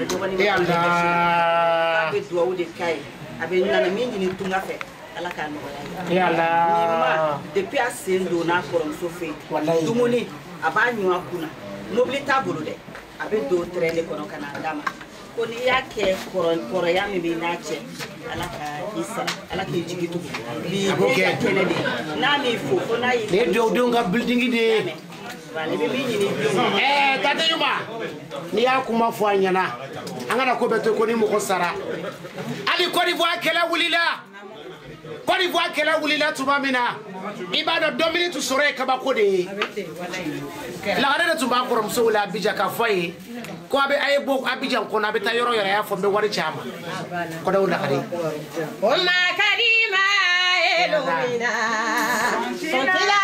dɔgɔnin E Allah. a bɛ duwawu de k'a ye a bɛ nana min ɲini tunga fɛ ala k'a nɔgɔya ye E Allah. depuis a sen donna a kɔrɔmuso fɛ yen dumuni a b'a ɲun a kunna mobili t'a bolo dɛ a bɛ don tɛrɛn de kɔnɔ ka na d'a ma ko n'i y'a kɛ kɔrɔya min bɛ n'a cɛ ala ka i sara ala k'i jigi tugu bi e ka kɛnɛ de n'a m'i fo fo n'a y'i Ne denw ka building de ye. ale bɛ min ɲini denw Tate Juma, n'i y'a kuma fɔ a ɲɛna an kana ko bɛɛ to ko ni mɔgɔ sara hali Côte d'Ivoire kɛlɛ wulila tuma min na i b'a dɔn Dominique sɔrɔ ye kabako de ye lagare de tun b'a kɔrɔmuso wele Abidjan k'a fɔ a ye ko a ye bɔ Abidjan kɔnɔ a bɛ taa yɔrɔ yɔrɔ a y'a fɔ n bɛ wari ci a ma kɔnɔ o lagare O makarima elomina Sontila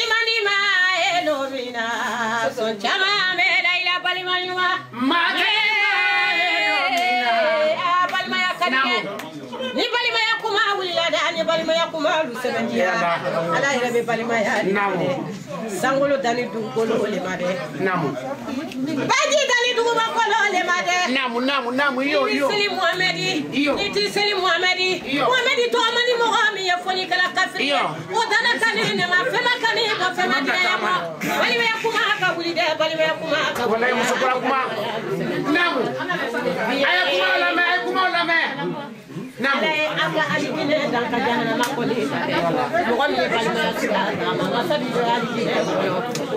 Imanima elomina Sonchama mela ila balimanyuma Makarima elomina Balimaya kadiye Ni balimaya kuma wulila da ni balimaya kuma lusebendia Ala yɛrɛ bɛ balimaya Sangolo dani dugukolo le ma dɛ Namu Baji dani dugukolo le ma dɛ Namu yo Ni Seli Muhamedi Ni ti Seli Muhamedi Muhamedi to amani mɔgɔ min ye fɔli kala kafiri o dana kani ne ma fɛn ma kani ka fɛn ma diya ya ma balimaya kuma ka wuli dɛ balimaya kuma ka wuli wallahi muso kura kuma Namu aye kuma lamɛn Namu Ala aligine dan ka jahanama kɔli mɔgɔ min ye balimaya sira a ma masa bi do aligine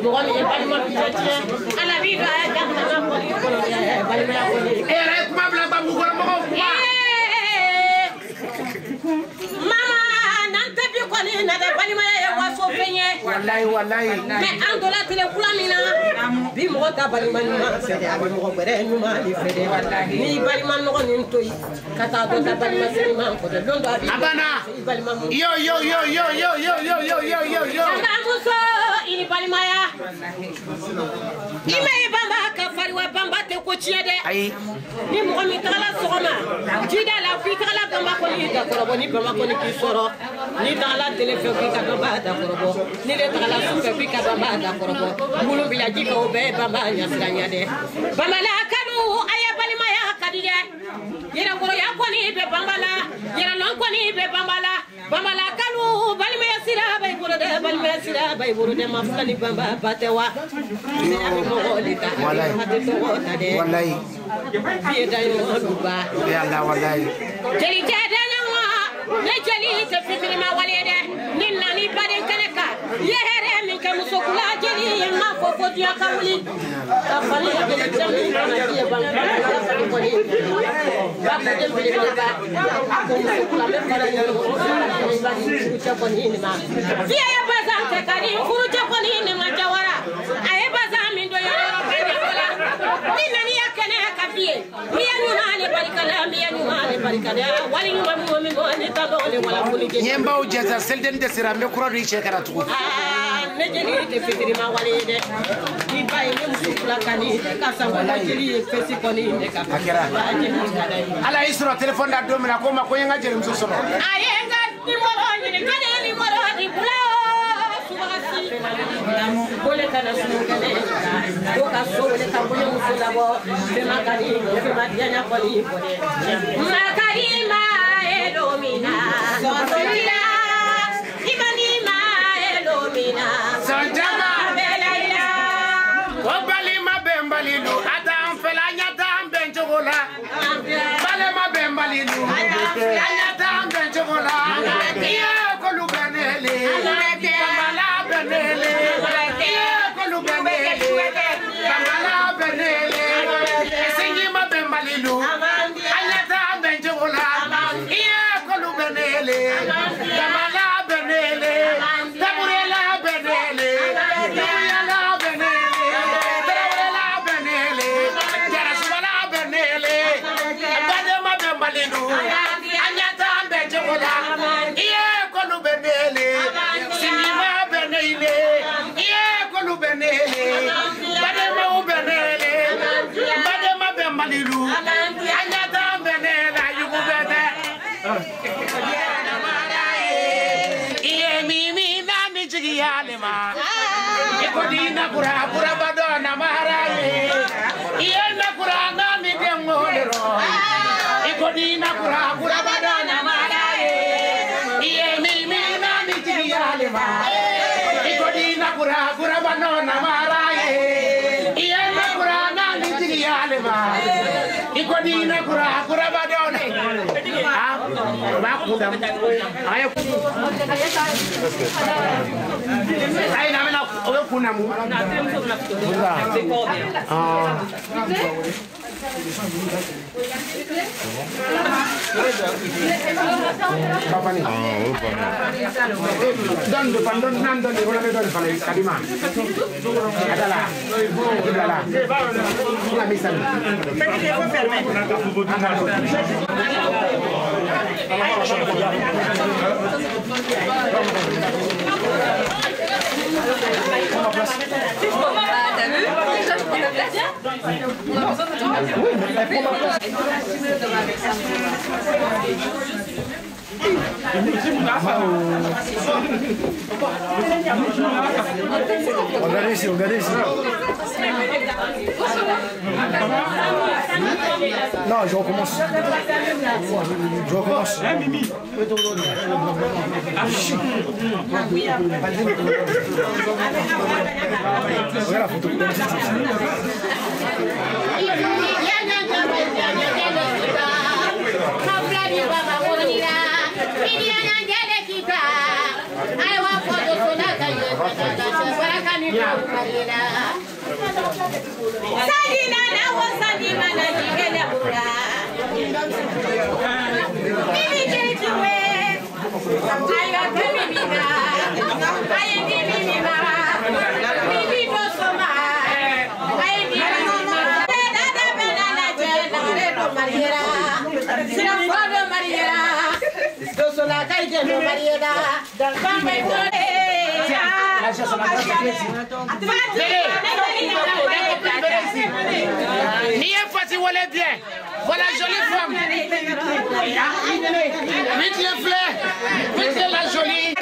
mɔgɔ min ye balima bi tiɲɛ ala bi do a jahanama kɔli kɔnɔ balimaya kɔli e yɛrɛ ye kuma bila Bamukɔrɔ mɔgɔw kuma mama n'an tɛ bi kɔni na dɛ balimaya ye waso fɛn ye wallahi mais an dola tile kula min na bi mɔgɔ ta balima ɲuman fɛ dɛ a bɛ mɔgɔ wɛrɛ ɲuman de fɛ dɛ n'i balima nɔgɔ nin to yen ka taa dɔ ta balima siriman kɔ dɛ don dɔ a b'i balima muso muso i ni balimaya i ma ye banba ka fariwa banba tɛ ko tiɲɛ dɛ ni mɔgɔ min tagala sɔgɔma jida la f'i tagala banba kɔni da kɔrɔbɔ ni banba kɔni k'i sɔrɔ ni tagala tele fɛ f'i ka banba da kɔrɔbɔ ni le tagala su fɛ f'i ka banba da kɔrɔbɔ bulu bila ji kan o bɛɛ ye banba ɲasiranya dɛ bamala kanu a ye balimaya ka di dɛ yɛrɛkɔrɔya kɔni bɛ banba la yɛrɛlɔn kɔni bɛ banba la bamala kanu balimaya sira b'i bolo dɛ balimaya sira b'i bolo dɛ ma fila ni banba ba tɛ wa ne a bɛ mɔgɔ de ta a tɛ tɔgɔ ta dɛ fiye da ɲɔgɔn ba jeli tɛ dɛ ɲɔgɔn ne jeli tɛ fitiri ma wale dɛ ni nani baden kɛnɛ kan ye hɛrɛ min kɛ muso kula jeli ye ma fɔ ko diɲɛ ka wuli ka fali jeli cɛmin kana diɲɛ ban ka fali kɔni ba ko den belebeleba a ko muso kula bɛ fara ɲɔgɔn kan furu cɛ kɔni ni ma fiye ye bazan kɛ ka di furu cɛ kɔni ni ma jawara a ye bazan min do yɔrɔ bɛ ɲɛfɔ la ni nani ya kɛnɛ ka fiye mi ye ɲuman ne barikada mi ye ɲuman ne barikada wali ɲuman min bɔ ne ta dɔn ne wala foli kɛ ɲɛbaw jɛta selideni dɛsɛra n bɛ kura dɔ i cɛ kɛra tugun ne jeli tɛ fitiri ma wale ye dɛ i ba ye ne muso fila ka ni ka sanwó jeli ye fɛsi kɔni ne ka a kɛra ala y'i sɔrɔ telefɔni da don min na ko n ma ko n ye n ka jelimuso sɔrɔ a ye n ka nimoro ɲini ka ne nimoro di bula subasi ko ne kana sunu kɛnɛ ko ka so wele ka ko ne muso labɔ fɛma ka di fɛma diyaɲa kɔni fɔ dɛ makarima elomina sɔsɔlila imanima elomina sɔnjama o balima bɛ n balilu a t'an fɛla an ɲɛ t'an bɛn cogo la balima bɛ n balilu an ɲɛ t'an bɛn cogo la i ye kolu bɛ ne le bambala bɛ ne le i ye kolu bɛ ne le bambala bɛ ne le sinjima bɛ n balilu an ɲɛ t'an bɛn cogo la i ye kolu bɛ ne le bambala bɛ ne le taburela bɛ ne le taburela bɛ ne le tarawela bɛ ne le jarasubala bɛ ne le badema bɛ n balilu an ɲɛ t'an bɛn cogo la i ye kolu bɛ ne le sinjima bɛ ne le i ye kolu bɛ ne le Jilu. Anyata mbene na yugubete. Iye mimi na nijigi yalema. Ikodina kura kura badona maharaye. Iye na kura na nidemodero. Ikodina kura kura badona maharaye. Iye mimi na nijigi yalema. Ikodina kura kura badona maharaye. Iye na kura na nijigi yalema. Ikodina kura kura badona. Bakuda. Ayo. Ay na mena oyo kuna mu. Papa ni. Don nan don ni wala don pala kadima. Adala. Adala. La misa. T'as vu? Déjà je prends la place. On a besoin de toi. Regardez ici, regardez ici. Non, je recommence. Je recommence. Mimi. Regarde la photo. Ni est facile, voilà bien. Voilà jolie femme. Vite les fleurs. Vite la jolie.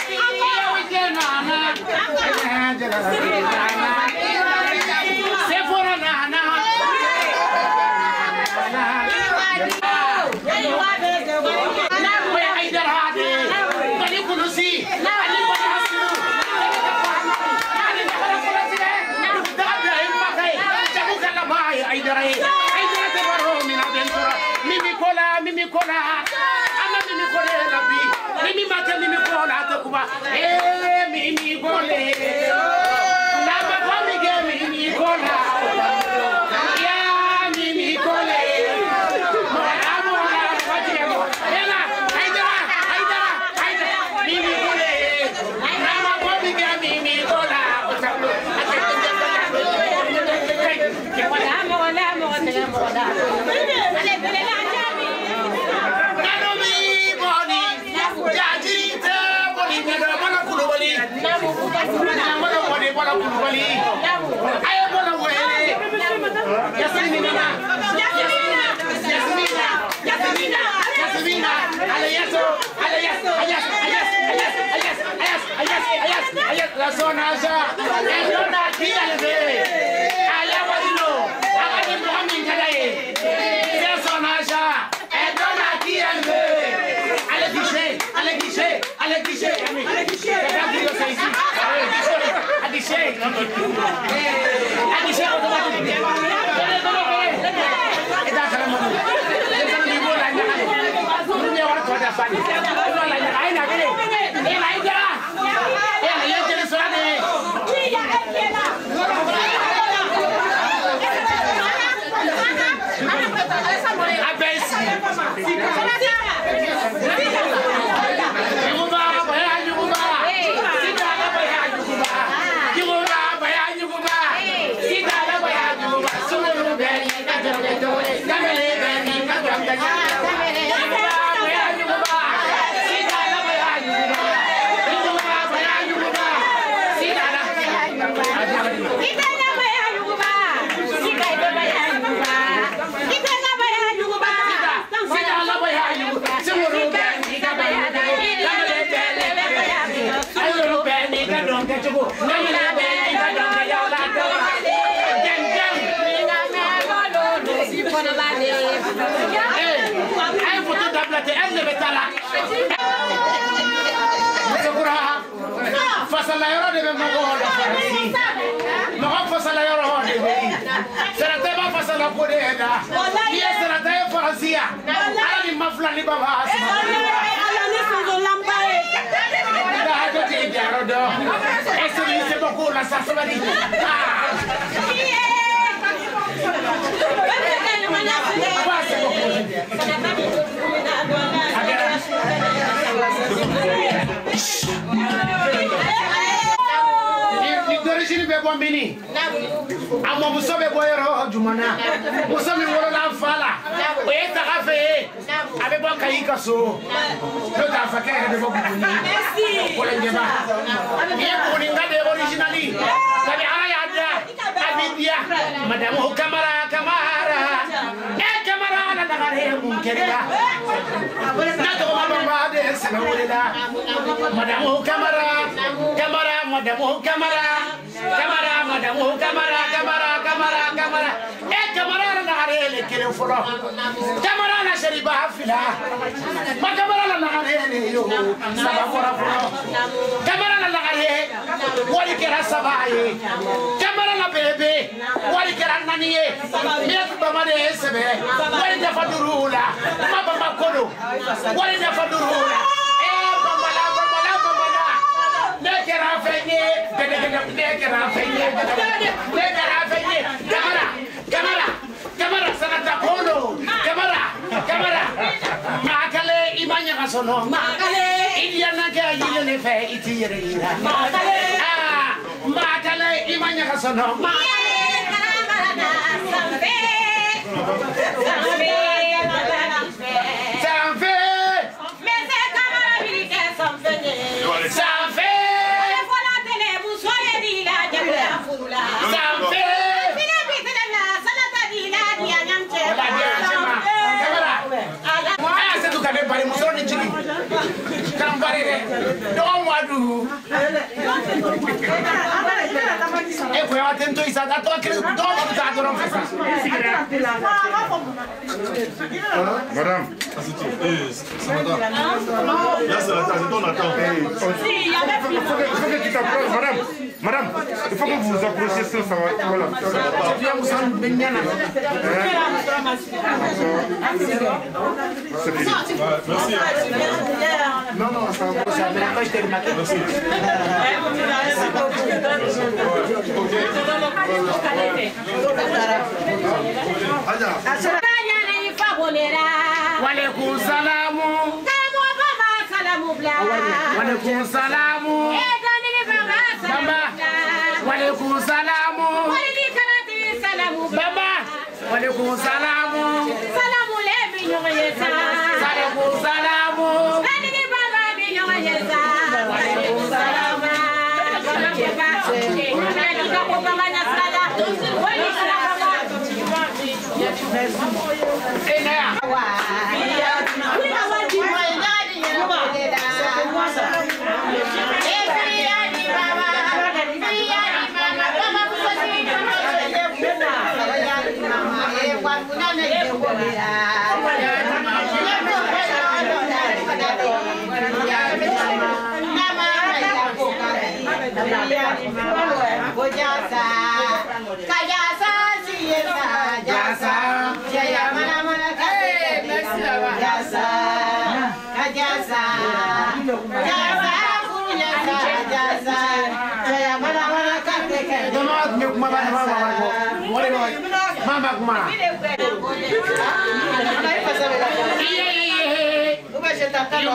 C'est pour la nana. Mimi kola, ama mimi kole labi, mimi mate mimi kola takuba, mimi kole, lama kwami ge mimi kola, ya mimi kole, mola mola kwajemo, ela, aidara, mimi kole, lama kwami ge mimi kola, la zona ya, no aquí al bebé, allá guarilo, allá ni Mohamed Kadaye, la zona ya, no aquí al bebé, allez guichet, late elle be tala Sekura fasala yoro de be mago da farasi mago fasala yoro de be serate ba fasala ko de da ye serate farasia ala ni mafla ni baba asma ala ni so lambae da do ti jaro do eso ni se boko la sasabari d'origine be bo mini amo muso be bo yoro jumana muso mi woro la fala o e ta gafe abe bo kai kaso to ta fa ke de bo kuni merci ko le ngeba ye ko ni ngade originally tabi ala ya da abidia madame o camara e camara la dagare mun keriya na to mama de senawela madame o camara madame o camara madame o camara e camara la dagare le kere folo camara la sheriba afila ma camara la dagare yo sababora folo camara la dagare wali kera sabaye camara la bebe wali kera naniye miat bamade sebe wali dafa durula ma baba kodo wali dafa durula e bambala nekera fenye kamera sanata polo kamera makale imanya kasono makale idiana ke ayile ne fe itiyere ira makale imanya kasono makale karamana sambe mese kamera bilike sambe Madame, Madame, il faut que vous vous approchiez ça, ça va. Voilà. C'est fini. Merci. Non, ça va. Merci. Walaikum salamu. Walaikum salamu. Baba. Walaikum salamu. Baba. Walaikum salamu. Salamu lebi nyongeza. Walaikum salamu. Nani baba bi nyongeza. Walaikum salamu. Nani kako mama na sala. Wali salama. Ena.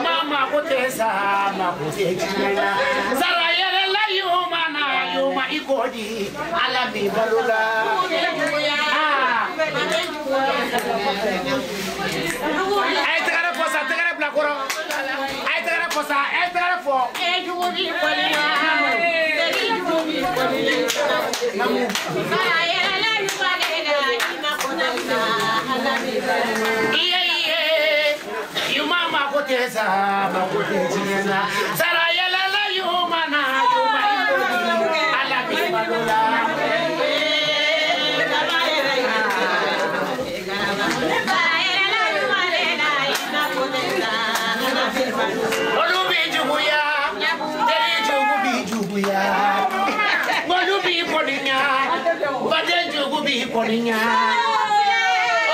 Mama kutesa makutechina sala yele la yuma na yuma ikodi ala bibalula ay tegara posa tegara blakoro ay tegara posa ay tegara fo ejubi kwaliya namu sala yele la yuma na imakona ala bibalula Mama kutesa makutechina sara yala la yuma na yuma ala bibalula koninya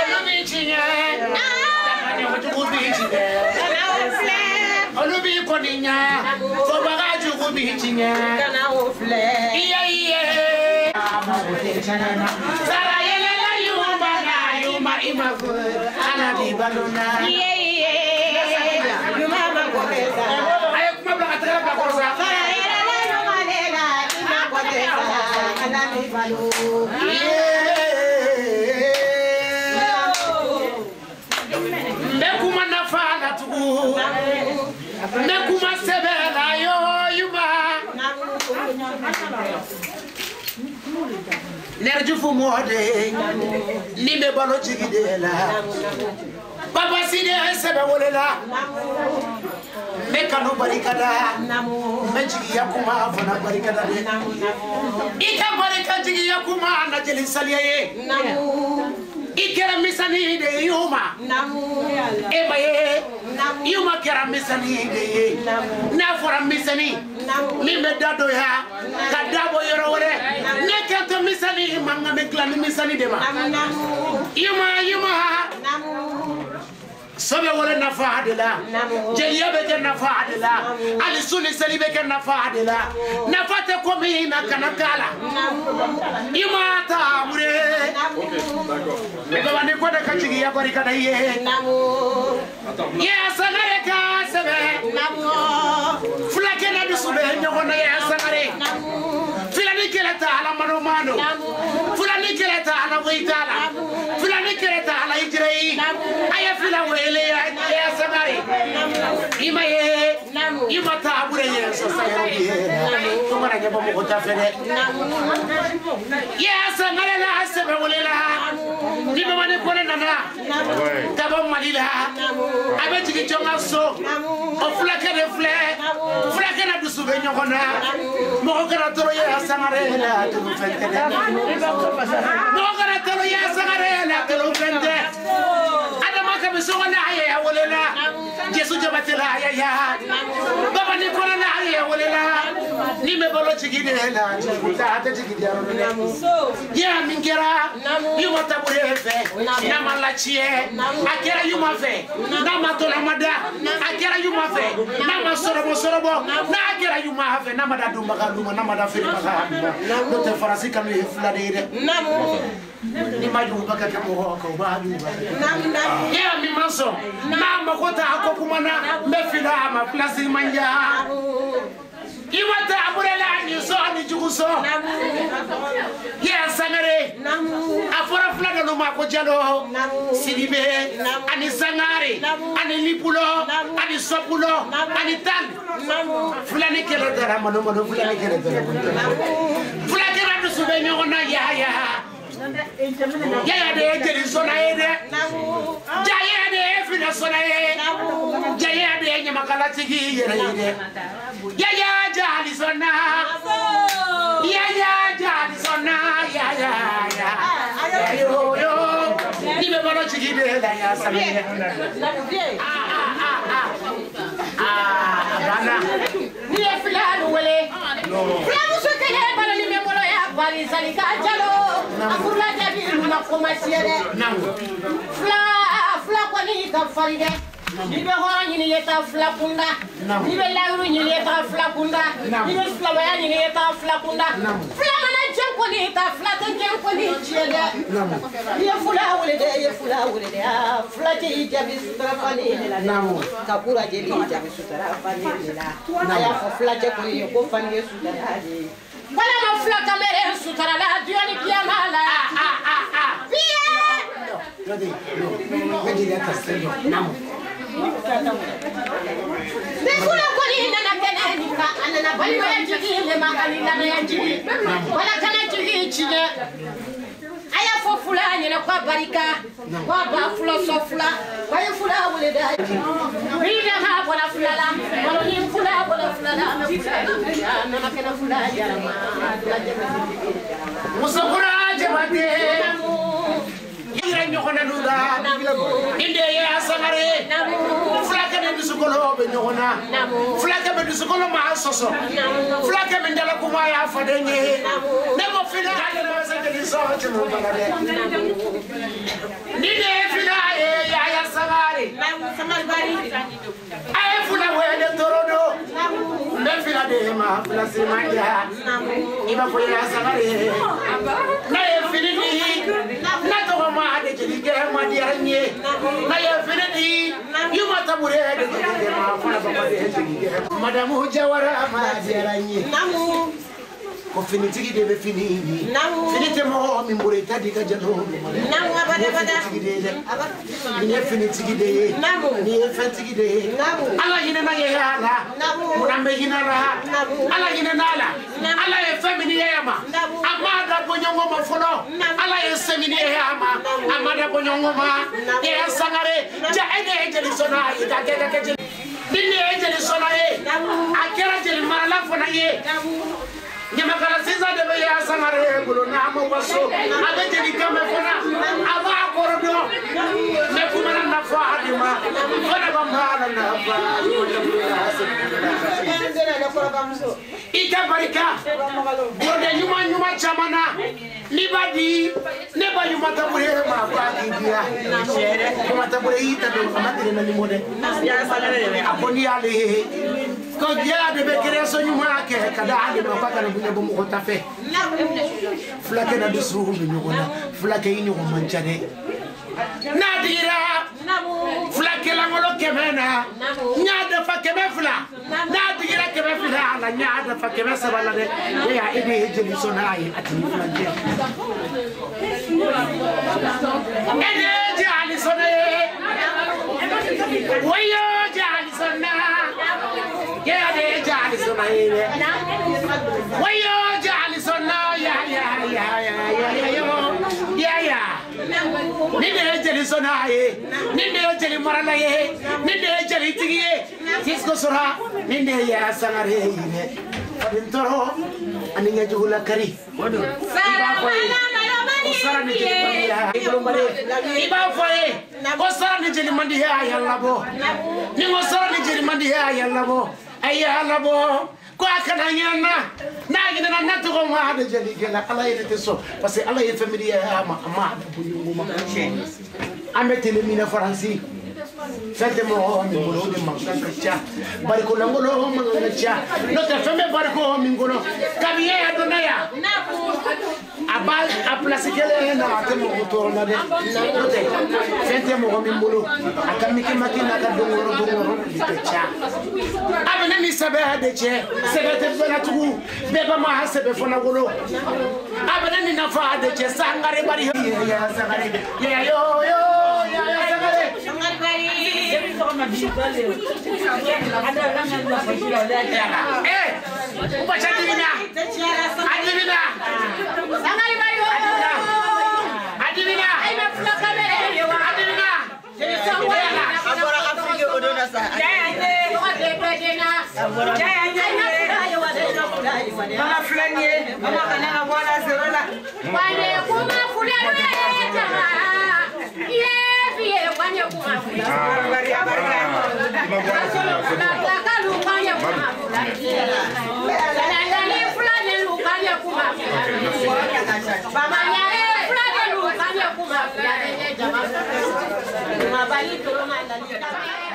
olubi chinya tamani ojugubi chinya olubi koninya fobaga jugubi chinya kana ofle iye sara yele la yuma na yuma imago ana di balona iye yuma magoreza ay kuma bla atara ba korza sara yele la yuma lela imagoreza ana di balo nekuma nafana tugu nekuma sebela yo yuma nerju fu mode ni me balo jigide la papa sine sebe wolela me kanu barikada me jigi yakuma fana barikada de ika barika jigi yakuma na jeli saliye ikera misani de yuma ebaye yuma kera misani de na fora misani ni me dado ya kadabo yorore ne kento misani manga me klani misani de ma yuma sobe wala nafa adela jeliya be ke nafa adela ali sunni sali be ke nafa adela nafa te komi na kana kala imata mure me ba ne ko de ka chigi ya bari kada ye ye sanare ka sebe fulake na dusube nyogo na ye sanare fulani keleta ala mano fulani keleta ala waitala fulani keleta ala ijrei aya fila wele ya sanare imaye imata abure ye so sayari to mara nyaba mo ta fere ya sanare la sebe wele la ni be mane ko nana taba malila abe jigi jonga so o fulake de fulake na dusube nyogo na mo ko kana toro ye sanare la to fente mo kana toro ye sanare la to fente adama ka be so na ya wolela jesu jabatela ya baba ni ko na ya wolela ni me bolo jigi de la ta jigi de ya mingera yuma tabure fe na malachie akera yuma fe na matola mada akera yuma fe na masorobo na akera yuma fe na madadu magaluma na madafiri magaluma no te farasi kanu ifladire ni maju baka kamo ko baju ya mi manso na makota akokumana mefila ma place manja iwata aburela ni so ni juguso ya sangare afora flada no mako jalo sidibe ani sangare ani lipulo ani sopulo ani tal fulani kelo dara mano fulani kelo dara fulani radu sube nyona ya de jeli sona ede jaya de fina sona ede jaya de nyamakala tigi yere yaya jali sona yo ni me balo tigi de la ya sabe bana ni e filanu wele filanu so kele balo ni me bolo ya bali salika jalo akurla jabi na komasiere fla ko ni ka faride ni be horo ni yeta fla kunda ni be lawru ni yeta fla kunda ni be fla baya ni yeta fla kunda fla mana jenko ni ta fla te jenko ni chiede ye fula wole de fla te jabi sutra fani la kapura jeli jabi sutra fani la ya fla te ko ye ko fani sutra de wala ma fla kamere sutra la dioni kiamala Bekula koni nana kenani ka anana bali wa jigi le makali na ya jigi wala kana jigi chine aya fo fula nyina kwa barika kwa ba fula so fula wa fula wole da bila ha bona fula la wala ni fula bona fula la na makena fula jarama musakura jabate ira nyokona duda inde ya sangare fulaka be dusukolo be nyokona fulaka be dusukolo ma soso fulaka be ndala kuma ya fadenye nebo fina di sorti mo balade ni ne fina ya ya samari samari bari ay funa wele torodo me fina de ma fina simanja iba fo ya samari na ye fini ni na to ma de jige ma di anye na ye fini ni yuma tabure de jige ma funa ba de jige madamu jawara ma di anye namu ko fini tigi de be fini fini te mo mi mbure tadi ka jalo namu abada abada ni fini tigi de namu ni fe tigi de namu ala hina na ya ala namu murambe hina la ala hina na ala ala e femini yama amada bonyongo ma folo ala e semini yama amada bonyongo ma e sangare ja ene jeli sona ita ke dinne e jeli sona e akera jeli marala fona ye Nyamakala siza de be ya samare gulo na mo waso abe jeli kame fona aba korodo me kumana na fa adima fona ba mala na fa ita barika bode nyuma chamana libadi ne ba nyuma tabure ma fa dia nyuma tabure ita do amatire na limode ya salare aboni ale ko dia de be kere so nyuma ke kada ale no pakana bunya bo mo tafe flake na dusu mi nyona flake ini ko manchane nadira flake la ngolo kemena nyada fa kemefla nadira kemefla la nyada fa kemesabala de ya ide hejeli sona ai atini flake ede jali sona wayo jali sona ya de jali sona wayo jali sona ya ninde jeli sona ye ninde jeli marala ye ninde jeli tigiye tisko sura ninde ya sangare ye adintoro aninya juhula kari iba foye ko sara ni jeli mandi ya yalla bo ni mo sara ni jeli mandi ya yalla bo ay yalla bo ko akana nyana na gina na to ko ma de jeli gela ala yete so parce que ala yete famille ya ma bu ñu ma ametele mina faransi fete mo mi ngolo de ma kancha bari ko ngolo ma kancha no te feme bari ko mi ngolo kabiye adona ya abal a place kele na te mo to na de no te fete mo mi ngolo akami ke makina ka dongoro kancha abene mi sabe de che sebe te fona tugu beba ma hasebe fona ngolo abene ni na fa de che sangare bari ya sangare ya yo ya sangare Mabali to